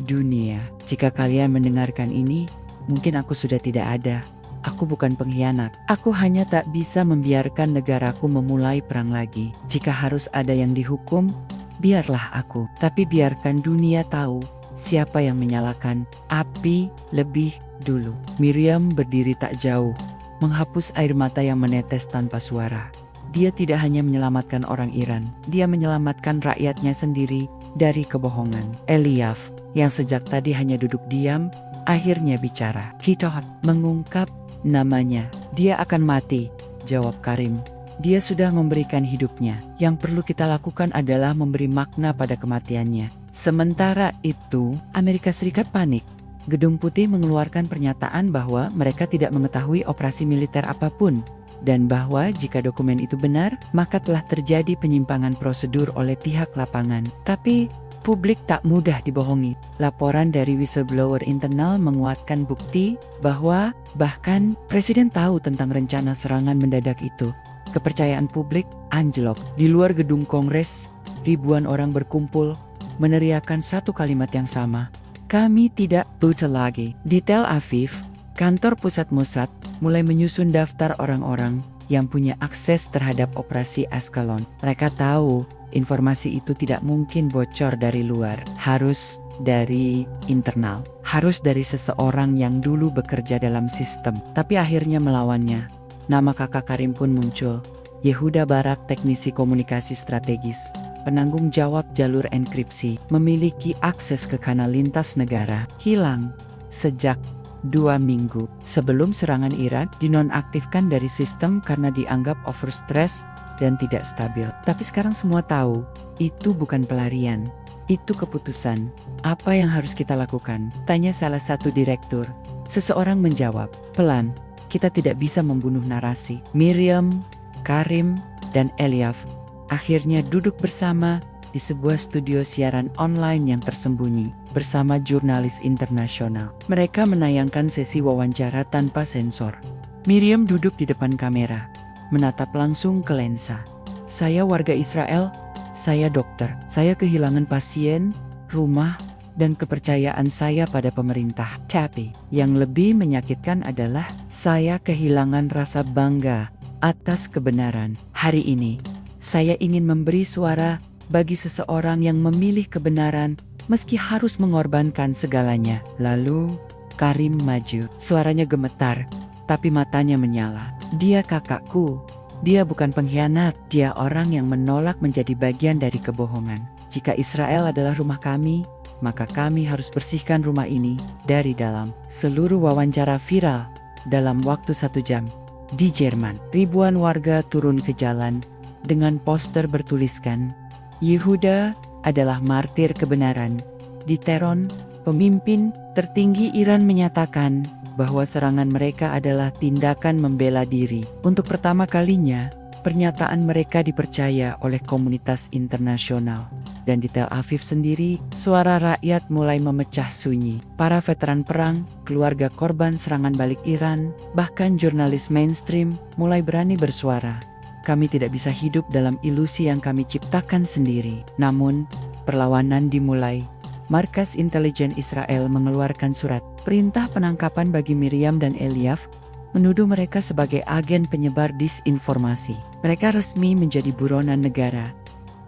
A: dunia. Jika kalian mendengarkan ini, mungkin aku sudah tidak ada. Aku bukan pengkhianat. Aku hanya tak bisa membiarkan negaraku memulai perang lagi. Jika harus ada yang dihukum, biarlah aku. Tapi biarkan dunia tahu siapa yang menyalakan api lebih dulu. Miriam berdiri tak jauh, menghapus air mata yang menetes tanpa suara. Dia tidak hanya menyelamatkan orang Iran, dia menyelamatkan rakyatnya sendiri dari kebohongan. Eliav, yang sejak tadi hanya duduk diam, akhirnya bicara. Hitohat mengungkap namanya. Dia akan mati, jawab Karim. Dia sudah memberikan hidupnya. Yang perlu kita lakukan adalah memberi makna pada kematiannya. Sementara itu, Amerika Serikat panik. Gedung Putih mengeluarkan pernyataan bahwa mereka tidak mengetahui operasi militer apapun, dan bahwa jika dokumen itu benar, maka telah terjadi penyimpangan prosedur oleh pihak lapangan. Tapi publik tak mudah dibohongi. Laporan dari whistleblower internal menguatkan bukti bahwa bahkan Presiden tahu tentang rencana serangan mendadak itu. Kepercayaan publik anjlok. Di luar gedung Kongres, ribuan orang berkumpul, meneriakkan satu kalimat yang sama. Kami tidak butuh lagi. Di Tel Aviv, kantor pusat Mossad mulai menyusun daftar orang-orang yang punya akses terhadap operasi Ashkelon. Mereka tahu informasi itu tidak mungkin bocor dari luar, harus dari internal, harus dari seseorang yang dulu bekerja dalam sistem, tapi akhirnya melawannya. Nama kakak Karim pun muncul, Yehuda Barak, teknisi komunikasi strategis, penanggung jawab jalur enkripsi, memiliki akses ke kanal lintas negara, hilang sejak 2 minggu sebelum serangan Iran, dinonaktifkan dari sistem karena dianggap overstress dan tidak stabil. Tapi sekarang semua tahu, itu bukan pelarian, itu keputusan. Apa yang harus kita lakukan? Tanya salah satu direktur. Seseorang menjawab, pelan, kita tidak bisa membunuh narasi. Miriam, Karim, dan Eliav akhirnya duduk bersama di sebuah studio siaran online yang tersembunyi bersama jurnalis internasional. Mereka menayangkan sesi wawancara tanpa sensor. Miriam duduk di depan kamera, menatap langsung ke lensa. Saya warga Israel, saya dokter, saya kehilangan pasien, rumah, dan kepercayaan saya pada pemerintah. Tapi, yang lebih menyakitkan adalah saya kehilangan rasa bangga atas kebenaran. Hari ini, saya ingin memberi suara bagi seseorang yang memilih kebenaran meski harus mengorbankan segalanya. Lalu, Karim maju. Suaranya gemetar, tapi matanya menyala. Dia kakakku. Dia bukan pengkhianat. Dia orang yang menolak menjadi bagian dari kebohongan. Jika Israel adalah rumah kami, maka kami harus bersihkan rumah ini dari dalam. Seluruh wawancara viral dalam waktu 1 jam. Di Jerman, ribuan warga turun ke jalan dengan poster bertuliskan, Yehuda adalah martir kebenaran. Di Tehran, pemimpin tertinggi Iran menyatakan bahwa serangan mereka adalah tindakan membela diri. Untuk pertama kalinya, pernyataan mereka dipercaya oleh komunitas internasional. Dan di Tel Aviv sendiri, suara rakyat mulai memecah sunyi. Para veteran perang, keluarga korban serangan balik Iran, bahkan jurnalis mainstream mulai berani bersuara. Kami tidak bisa hidup dalam ilusi yang kami ciptakan sendiri. Namun, perlawanan dimulai. Markas Intelijen Israel mengeluarkan surat perintah penangkapan bagi Miriam dan Eliav, menuduh mereka sebagai agen penyebar disinformasi. Mereka resmi menjadi buronan negara.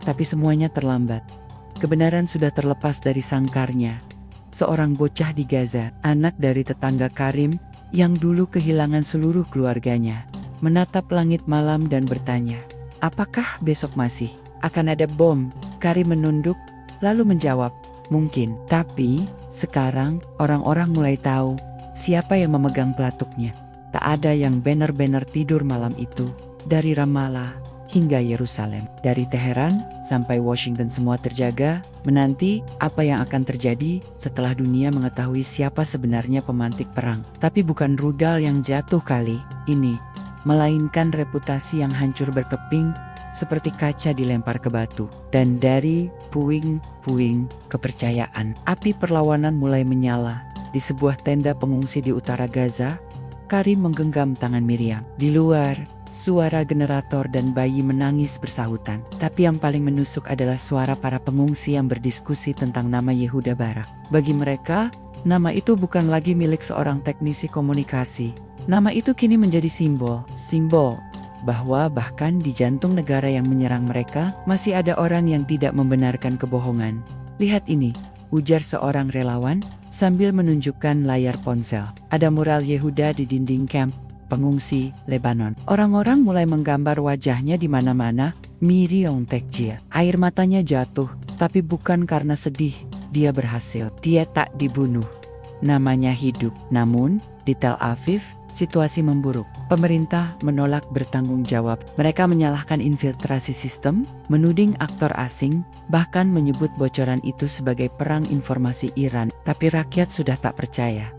A: Tapi semuanya terlambat. Kebenaran sudah terlepas dari sangkarnya. Seorang bocah di Gaza, anak dari tetangga Karim, yang dulu kehilangan seluruh keluarganya, menatap langit malam dan bertanya, apakah besok masih akan ada bom? Karim menunduk, lalu menjawab, mungkin. Tapi, sekarang, orang-orang mulai tahu siapa yang memegang pelatuknya. Tak ada yang benar-benar tidur malam itu, dari Ramallah hingga Yerusalem. Dari Teheran sampai Washington semua terjaga, menanti apa yang akan terjadi setelah dunia mengetahui siapa sebenarnya pemantik perang. Tapi bukan rudal yang jatuh kali ini, melainkan reputasi yang hancur berkeping seperti kaca dilempar ke batu. Dan dari puing-puing kepercayaan, api perlawanan mulai menyala. Di sebuah tenda pengungsi di utara Gaza, Karim menggenggam tangan Miriam. Di luar, suara generator dan bayi menangis bersahutan. Tapi yang paling menusuk adalah suara para pengungsi yang berdiskusi tentang nama Yehuda Barak. Bagi mereka, nama itu bukan lagi milik seorang teknisi komunikasi. Nama itu kini menjadi simbol bahwa bahkan di jantung negara yang menyerang mereka, masih ada orang yang tidak membenarkan kebohongan. Lihat ini, ujar seorang relawan sambil menunjukkan layar ponsel. Ada mural Yehuda di dinding kamp pengungsi Lebanon. Orang-orang mulai menggambar wajahnya di mana-mana. Miriam Tekjia. Air matanya jatuh, tapi bukan karena sedih. Dia berhasil. Dia tak dibunuh. Namanya hidup. Namun, di Tel Aviv, situasi memburuk. Pemerintah menolak bertanggung jawab. Mereka menyalahkan infiltrasi sistem, menuding aktor asing, bahkan menyebut bocoran itu sebagai perang informasi Iran. Tapi rakyat sudah tak percaya.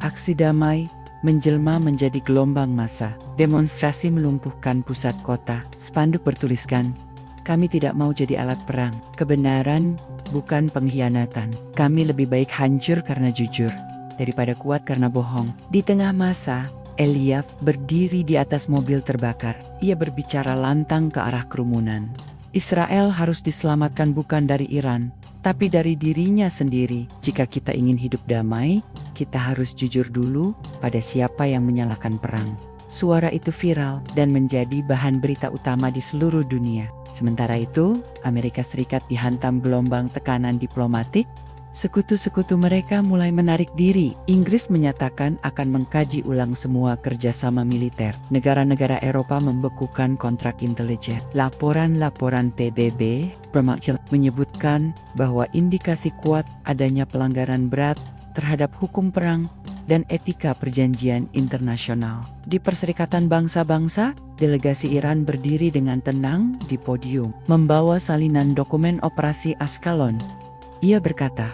A: Aksi damai menjelma menjadi gelombang massa. Demonstrasi melumpuhkan pusat kota. Spanduk bertuliskan, kami tidak mau jadi alat perang. Kebenaran bukan pengkhianatan. Kami lebih baik hancur karena jujur daripada kuat karena bohong. Di tengah massa, Eliav berdiri di atas mobil terbakar. Ia berbicara lantang ke arah kerumunan. Israel harus diselamatkan bukan dari Iran, tapi dari dirinya sendiri. Jika kita ingin hidup damai, kita harus jujur dulu pada siapa yang menyalakan perang. Suara itu viral dan menjadi bahan berita utama di seluruh dunia. Sementara itu, Amerika Serikat dihantam gelombang tekanan diplomatik. Sekutu-sekutu mereka mulai menarik diri. Inggris menyatakan akan mengkaji ulang semua kerjasama militer. Negara-negara Eropa membekukan kontrak intelijen. Laporan-laporan PBB menyebutkan bahwa indikasi kuat adanya pelanggaran berat terhadap hukum perang dan etika perjanjian internasional. Di Perserikatan Bangsa-Bangsa, delegasi Iran berdiri dengan tenang di podium, membawa salinan dokumen operasi Askalon. Ia berkata,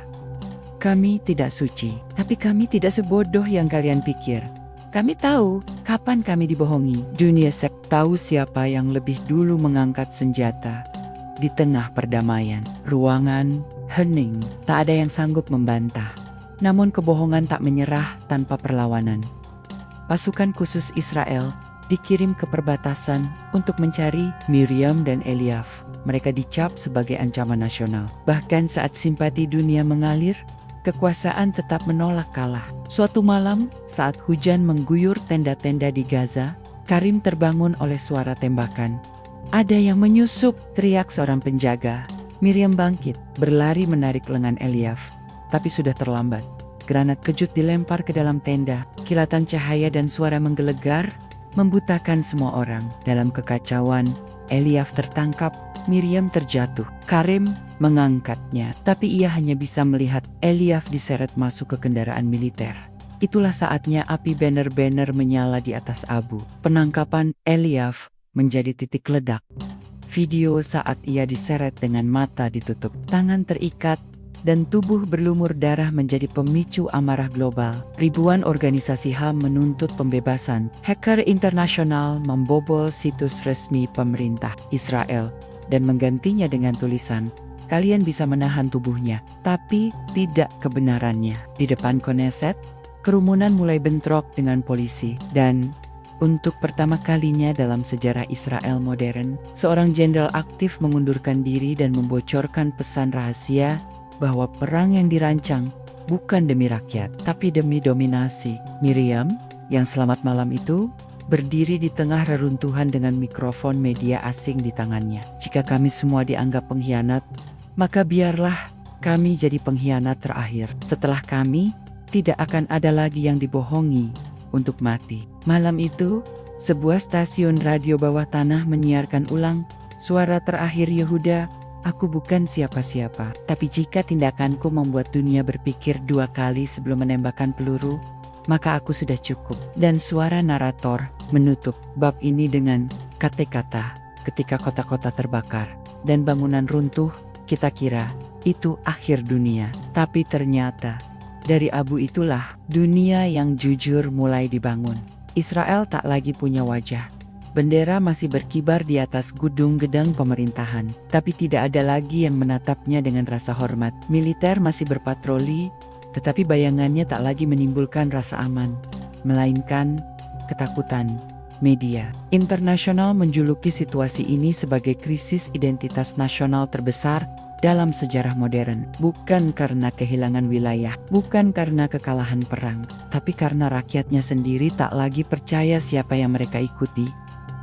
A: kami tidak suci, tapi kami tidak sebodoh yang kalian pikir. Kami tahu kapan kami dibohongi. Dunia tahu siapa yang lebih dulu mengangkat senjata. Di tengah perdamaian, ruangan hening, tak ada yang sanggup membantah. Namun kebohongan tak menyerah tanpa perlawanan. Pasukan khusus Israel dikirim ke perbatasan untuk mencari Miriam dan Eliav. Mereka dicap sebagai ancaman nasional. Bahkan saat simpati dunia mengalir, kekuasaan tetap menolak kalah. Suatu malam, saat hujan mengguyur tenda-tenda di Gaza, Karim terbangun oleh suara tembakan. Ada yang menyusup, teriak seorang penjaga. Miriam bangkit, berlari menarik lengan Eliav. Tapi sudah terlambat. Granat kejut dilempar ke dalam tenda. Kilatan cahaya dan suara menggelegar, membutakan semua orang. Dalam kekacauan, Eliav tertangkap, Miriam terjatuh. Karim mengangkatnya, tapi ia hanya bisa melihat Eliav diseret masuk ke kendaraan militer. Itulah saatnya api banner-banner menyala di atas abu. Penangkapan Eliav menjadi titik ledak. Video saat ia diseret dengan mata ditutup, tangan terikat, dan tubuh berlumur darah menjadi pemicu amarah global. Ribuan organisasi HAM menuntut pembebasan. Hacker internasional membobol situs resmi pemerintah Israel dan menggantinya dengan tulisan, Kalian bisa menahan tubuhnya, tapi tidak kebenarannya. Di depan Knesset, kerumunan mulai bentrok dengan polisi, dan untuk pertama kalinya dalam sejarah Israel modern, seorang jenderal aktif mengundurkan diri dan membocorkan pesan rahasia bahwa perang yang dirancang bukan demi rakyat, tapi demi dominasi. Miriam, yang selamat malam itu, berdiri di tengah reruntuhan dengan mikrofon media asing di tangannya. Jika kami semua dianggap pengkhianat, maka biarlah kami jadi pengkhianat terakhir. Setelah kami, tidak akan ada lagi yang dibohongi untuk mati. Malam itu, sebuah stasiun radio bawah tanah menyiarkan ulang suara terakhir Yehuda, "Aku bukan siapa-siapa, tapi jika tindakanku membuat dunia berpikir 2 kali sebelum menembakkan peluru, maka aku sudah cukup." Dan suara narator menutup bab ini dengan kata-kata, "Ketika kota-kota terbakar dan bangunan runtuh, kita kira itu akhir dunia. Tapi ternyata dari abu itulah dunia yang jujur mulai dibangun." Israel tak lagi punya wajah. Bendera masih berkibar di atas gedung-gedung pemerintahan, tapi tidak ada lagi yang menatapnya dengan rasa hormat. Militer masih berpatroli, tetapi bayangannya tak lagi menimbulkan rasa aman, melainkan ketakutan. Media internasional menjuluki situasi ini sebagai krisis identitas nasional terbesar dalam sejarah modern. Bukan karena kehilangan wilayah, bukan karena kekalahan perang, tapi karena rakyatnya sendiri tak lagi percaya siapa yang mereka ikuti.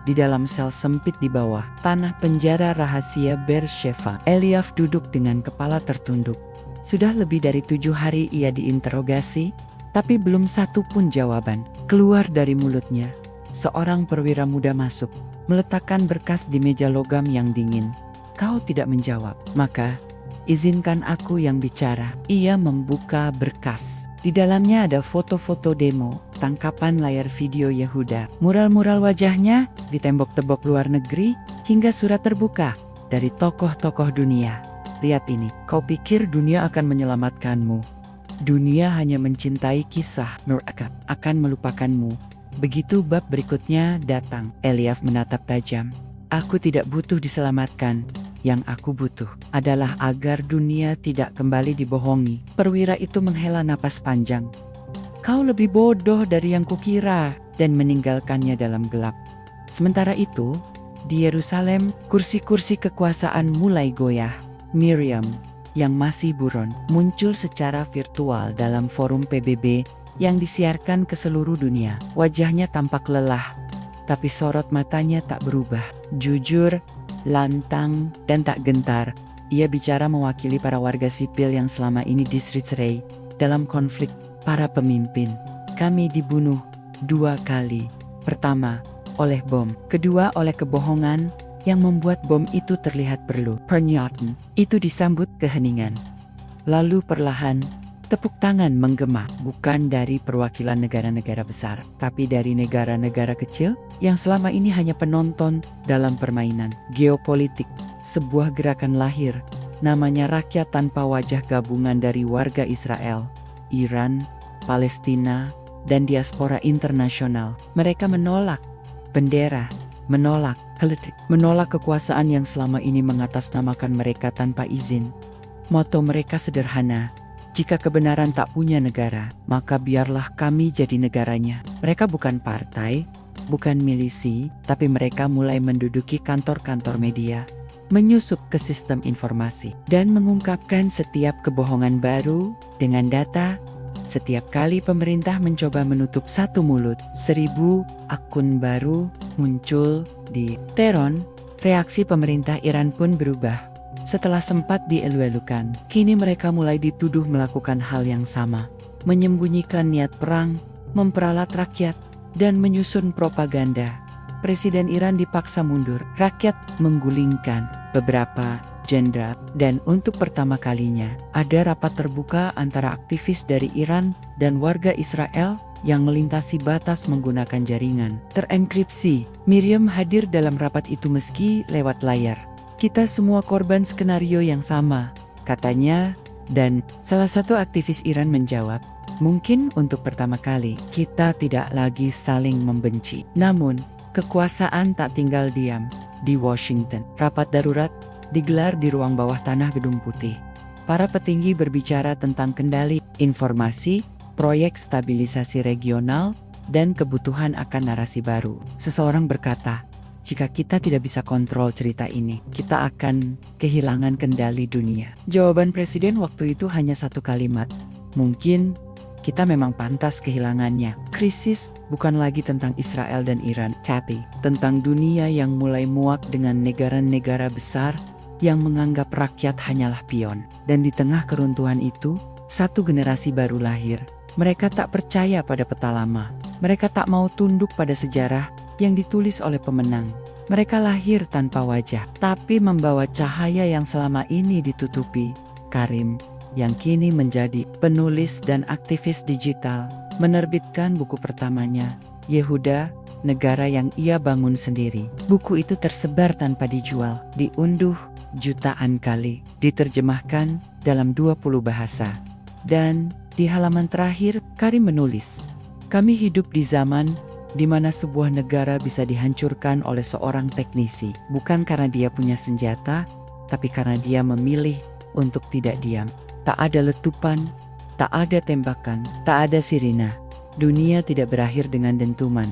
A: Di dalam sel sempit di bawah tanah penjara rahasia Beersheva, Eliav duduk dengan kepala tertunduk. Sudah lebih dari 7 hari ia diinterogasi, tapi belum satu pun jawaban keluar dari mulutnya. Seorang perwira muda masuk, meletakkan berkas di meja logam yang dingin. "Kau tidak menjawab, maka izinkan aku yang bicara." Ia membuka berkas. Di dalamnya ada foto-foto demo, tangkapan layar video Yehuda, mural-mural wajahnya di tembok-tembok luar negeri, hingga surat terbuka dari tokoh-tokoh dunia. "Lihat ini, kau pikir dunia akan menyelamatkanmu? Dunia hanya mencintai kisah mereka, akan melupakanmu." Begitu bab berikutnya datang, Eliav menatap tajam. "Aku tidak butuh diselamatkan. Yang aku butuh adalah agar dunia tidak kembali dibohongi." Perwira itu menghela napas panjang. "Kau lebih bodoh dari yang kukira," dan meninggalkannya dalam gelap. Sementara itu, di Yerusalem, kursi-kursi kekuasaan mulai goyah. Miriam, yang masih buron, muncul secara virtual dalam forum PBB yang disiarkan ke seluruh dunia. Wajahnya tampak lelah, tapi sorot matanya tak berubah. Jujur, lantang, dan tak gentar, ia bicara mewakili para warga sipil yang selama ini disrisrei dalam konflik para pemimpin. "Kami dibunuh 2 kali. Pertama, oleh bom. Kedua, oleh kebohongan yang membuat bom itu terlihat perlu." Pernyataan itu disambut keheningan. Lalu perlahan, tepuk tangan menggema, bukan dari perwakilan negara-negara besar, tapi dari negara-negara kecil yang selama ini hanya penonton dalam permainan geopolitik. Sebuah gerakan lahir, namanya Rakyat Tanpa Wajah, gabungan dari warga Israel, Iran, Palestina, dan diaspora internasional. Mereka menolak bendera, menolak politik, menolak kekuasaan yang selama ini mengatasnamakan mereka tanpa izin. Moto mereka sederhana: "Jika kebenaran tak punya negara, maka biarlah kami jadi negaranya." Mereka bukan partai, bukan milisi, tapi mereka mulai menduduki kantor-kantor media, menyusup ke sistem informasi, dan mengungkapkan setiap kebohongan baru dengan data. Setiap kali pemerintah mencoba menutup satu mulut, 1000 akun baru muncul di Tehran. Reaksi pemerintah Iran pun berubah. Setelah sempat dielu-elukan, kini mereka mulai dituduh melakukan hal yang sama, menyembunyikan niat perang, memperalat rakyat, dan menyusun propaganda. Presiden Iran dipaksa mundur, rakyat menggulingkan beberapa jenderal, dan untuk pertama kalinya ada rapat terbuka antara aktivis dari Iran dan warga Israel yang melintasi batas menggunakan jaringan terenkripsi. Miriam hadir dalam rapat itu meski lewat layar. "Kita semua korban skenario yang sama," katanya, dan salah satu aktivis Iran menjawab, "Mungkin untuk pertama kali kita tidak lagi saling membenci." Namun, kekuasaan tak tinggal diam. Di Washington, rapat darurat digelar di ruang bawah tanah Gedung Putih. Para petinggi berbicara tentang kendali informasi, proyek stabilisasi regional, dan kebutuhan akan narasi baru. Seseorang berkata, jika kita tidak bisa kontrol cerita ini, kita akan kehilangan kendali dunia. Jawaban presiden waktu itu hanya satu kalimat, mungkin kita memang pantas kehilangannya. Krisis bukan lagi tentang Israel dan Iran, tapi tentang dunia yang mulai muak dengan negara-negara besar yang menganggap rakyat hanyalah pion. Dan di tengah keruntuhan itu, satu generasi baru lahir. Mereka tak percaya pada peta lama. Mereka tak mau tunduk pada sejarah yang ditulis oleh pemenang. Mereka lahir tanpa wajah, tapi membawa cahaya yang selama ini ditutupi. Karim, yang kini menjadi penulis dan aktivis digital, menerbitkan buku pertamanya, Yehuda, Negara yang Ia Bangun Sendiri. Buku itu tersebar tanpa dijual, diunduh jutaan kali, diterjemahkan dalam 20 bahasa. Dan di halaman terakhir, Karim menulis, "Kami hidup di zaman di mana sebuah negara bisa dihancurkan oleh seorang teknisi, bukan karena dia punya senjata, tapi karena dia memilih untuk tidak diam. Tak ada letupan, tak ada tembakan, tak ada sirina. Dunia tidak berakhir dengan dentuman.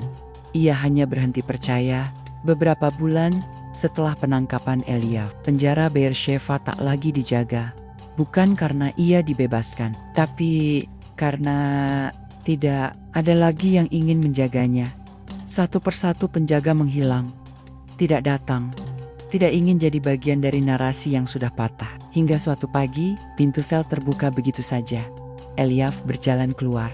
A: Ia hanya berhenti percaya beberapa bulan setelah penangkapan Eliav. Penjara Beersheva tak lagi dijaga, bukan karena ia dibebaskan, tapi karena tidak ada lagi yang ingin menjaganya. Satu persatu penjaga menghilang, tidak datang, tidak ingin jadi bagian dari narasi yang sudah patah. Hingga suatu pagi, pintu sel terbuka begitu saja. Eliav berjalan keluar.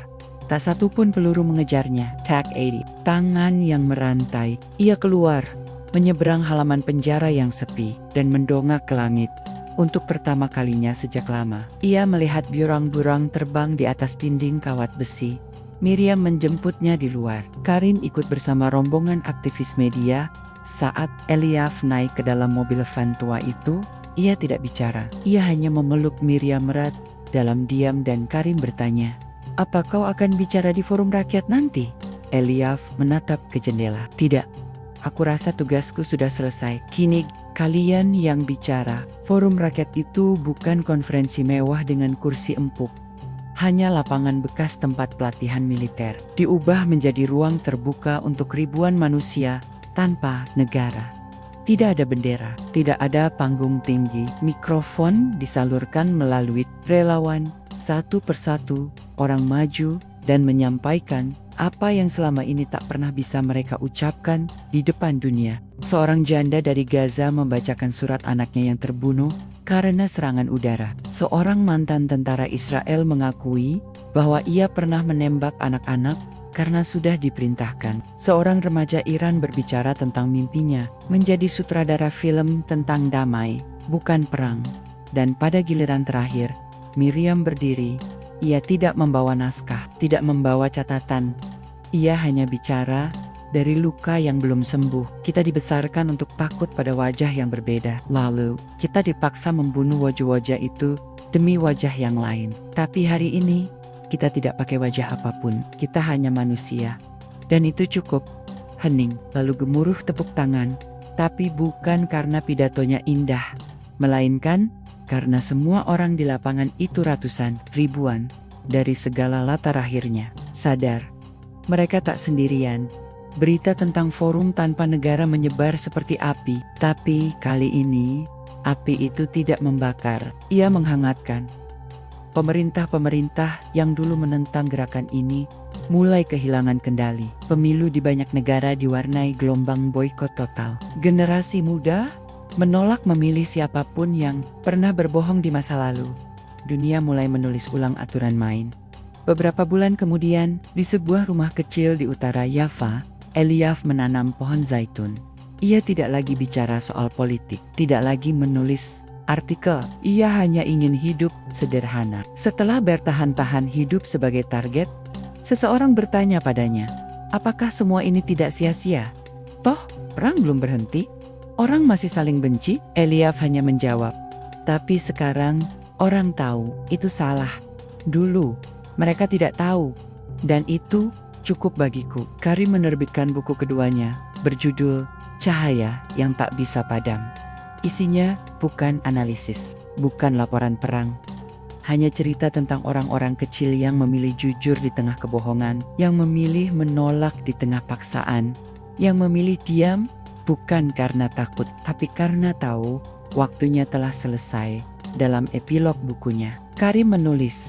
A: Tak satu pun peluru mengejarnya. Tag 80. Tangan yang merantai. Ia keluar, menyeberang halaman penjara yang sepi, dan mendongak ke langit. Untuk pertama kalinya sejak lama, ia melihat burang-burang terbang di atas dinding kawat besi. Miriam menjemputnya di luar. Karim ikut bersama rombongan aktivis media. Saat Eliav naik ke dalam mobil van tua itu, ia tidak bicara. Ia hanya memeluk Miriam erat dalam diam dan Karim bertanya, "Apa kau akan bicara di forum rakyat nanti?" Eliav menatap ke jendela. "Tidak, aku rasa tugasku sudah selesai. Kini kalian yang bicara. Forum rakyat itu bukan konferensi mewah dengan kursi empuk. Hanya lapangan bekas tempat pelatihan militer. Diubah menjadi ruang terbuka untuk ribuan manusia tanpa negara. Tidak ada bendera, tidak ada panggung tinggi. Mikrofon disalurkan melalui relawan. Satu persatu, orang maju dan menyampaikan apa yang selama ini tak pernah bisa mereka ucapkan di depan dunia." Seorang janda dari Gaza membacakan surat anaknya yang terbunuh karena serangan udara. Seorang mantan tentara Israel mengakui bahwa ia pernah menembak anak-anak karena sudah diperintahkan. Seorang remaja Iran berbicara tentang mimpinya menjadi sutradara film tentang damai, bukan perang. Dan pada giliran terakhir, Miriam berdiri. Ia tidak membawa naskah, tidak membawa catatan. Ia hanya bicara dari luka yang belum sembuh. Kita dibesarkan untuk takut pada wajah yang berbeda. Lalu, kita dipaksa membunuh wajah-wajah itu demi wajah yang lain. Tapi hari ini, kita tidak pakai wajah apapun. Kita hanya manusia. Dan itu cukup. Hening, lalu gemuruh tepuk tangan. Tapi bukan karena pidatonya indah, melainkan karena semua orang di lapangan itu, ratusan, ribuan, dari segala latar akhirnya, sadar. Mereka tak sendirian. Berita tentang forum tanpa negara menyebar seperti api. Tapi kali ini, api itu tidak membakar, ia menghangatkan. Pemerintah-pemerintah yang dulu menentang gerakan ini mulai kehilangan kendali. Pemilu di banyak negara diwarnai gelombang boikot total. Generasi muda menolak memilih siapapun yang pernah berbohong di masa lalu. Dunia mulai menulis ulang aturan main. Beberapa bulan kemudian, di sebuah rumah kecil di utara Yafa, Eliav menanam pohon zaitun. Ia tidak lagi bicara soal politik, tidak lagi menulis artikel. Ia hanya ingin hidup sederhana. Setelah bertahan-tahan hidup sebagai target, seseorang bertanya padanya, "Apakah semua ini tidak sia-sia? Toh, perang belum berhenti? Orang masih saling benci?" Eliav hanya menjawab, "Tapi sekarang orang tahu itu salah. Dulu mereka tidak tahu, dan itu cukup bagiku." Karim menerbitkan buku keduanya, berjudul Cahaya yang Tak Bisa Padam. Isinya bukan analisis, bukan laporan perang. Hanya cerita tentang orang-orang kecil yang memilih jujur di tengah kebohongan, yang memilih menolak di tengah paksaan, yang memilih diam bukan karena takut, tapi karena tahu waktunya telah selesai. Dalam epilog bukunya, Karim menulis,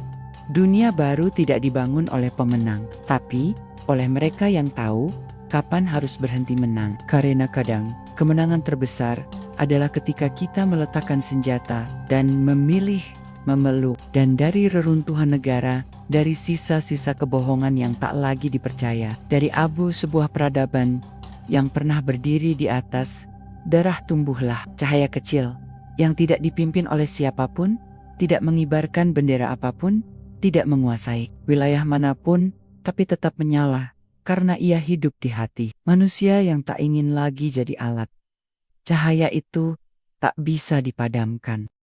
A: dunia baru tidak dibangun oleh pemenang, tapi oleh mereka yang tahu kapan harus berhenti menang. Karena kadang, kemenangan terbesar adalah ketika kita meletakkan senjata dan memilih memeluk, dan dari reruntuhan negara, dari sisa-sisa kebohongan yang tak lagi dipercaya, dari abu sebuah peradaban yang pernah berdiri di atas darah, tumbuhlah cahaya kecil yang tidak dipimpin oleh siapapun, tidak mengibarkan bendera apapun, tidak menguasai wilayah manapun, tapi tetap menyala karena ia hidup di hati manusia yang tak ingin lagi jadi alat. Cahaya itu tak bisa dipadamkan.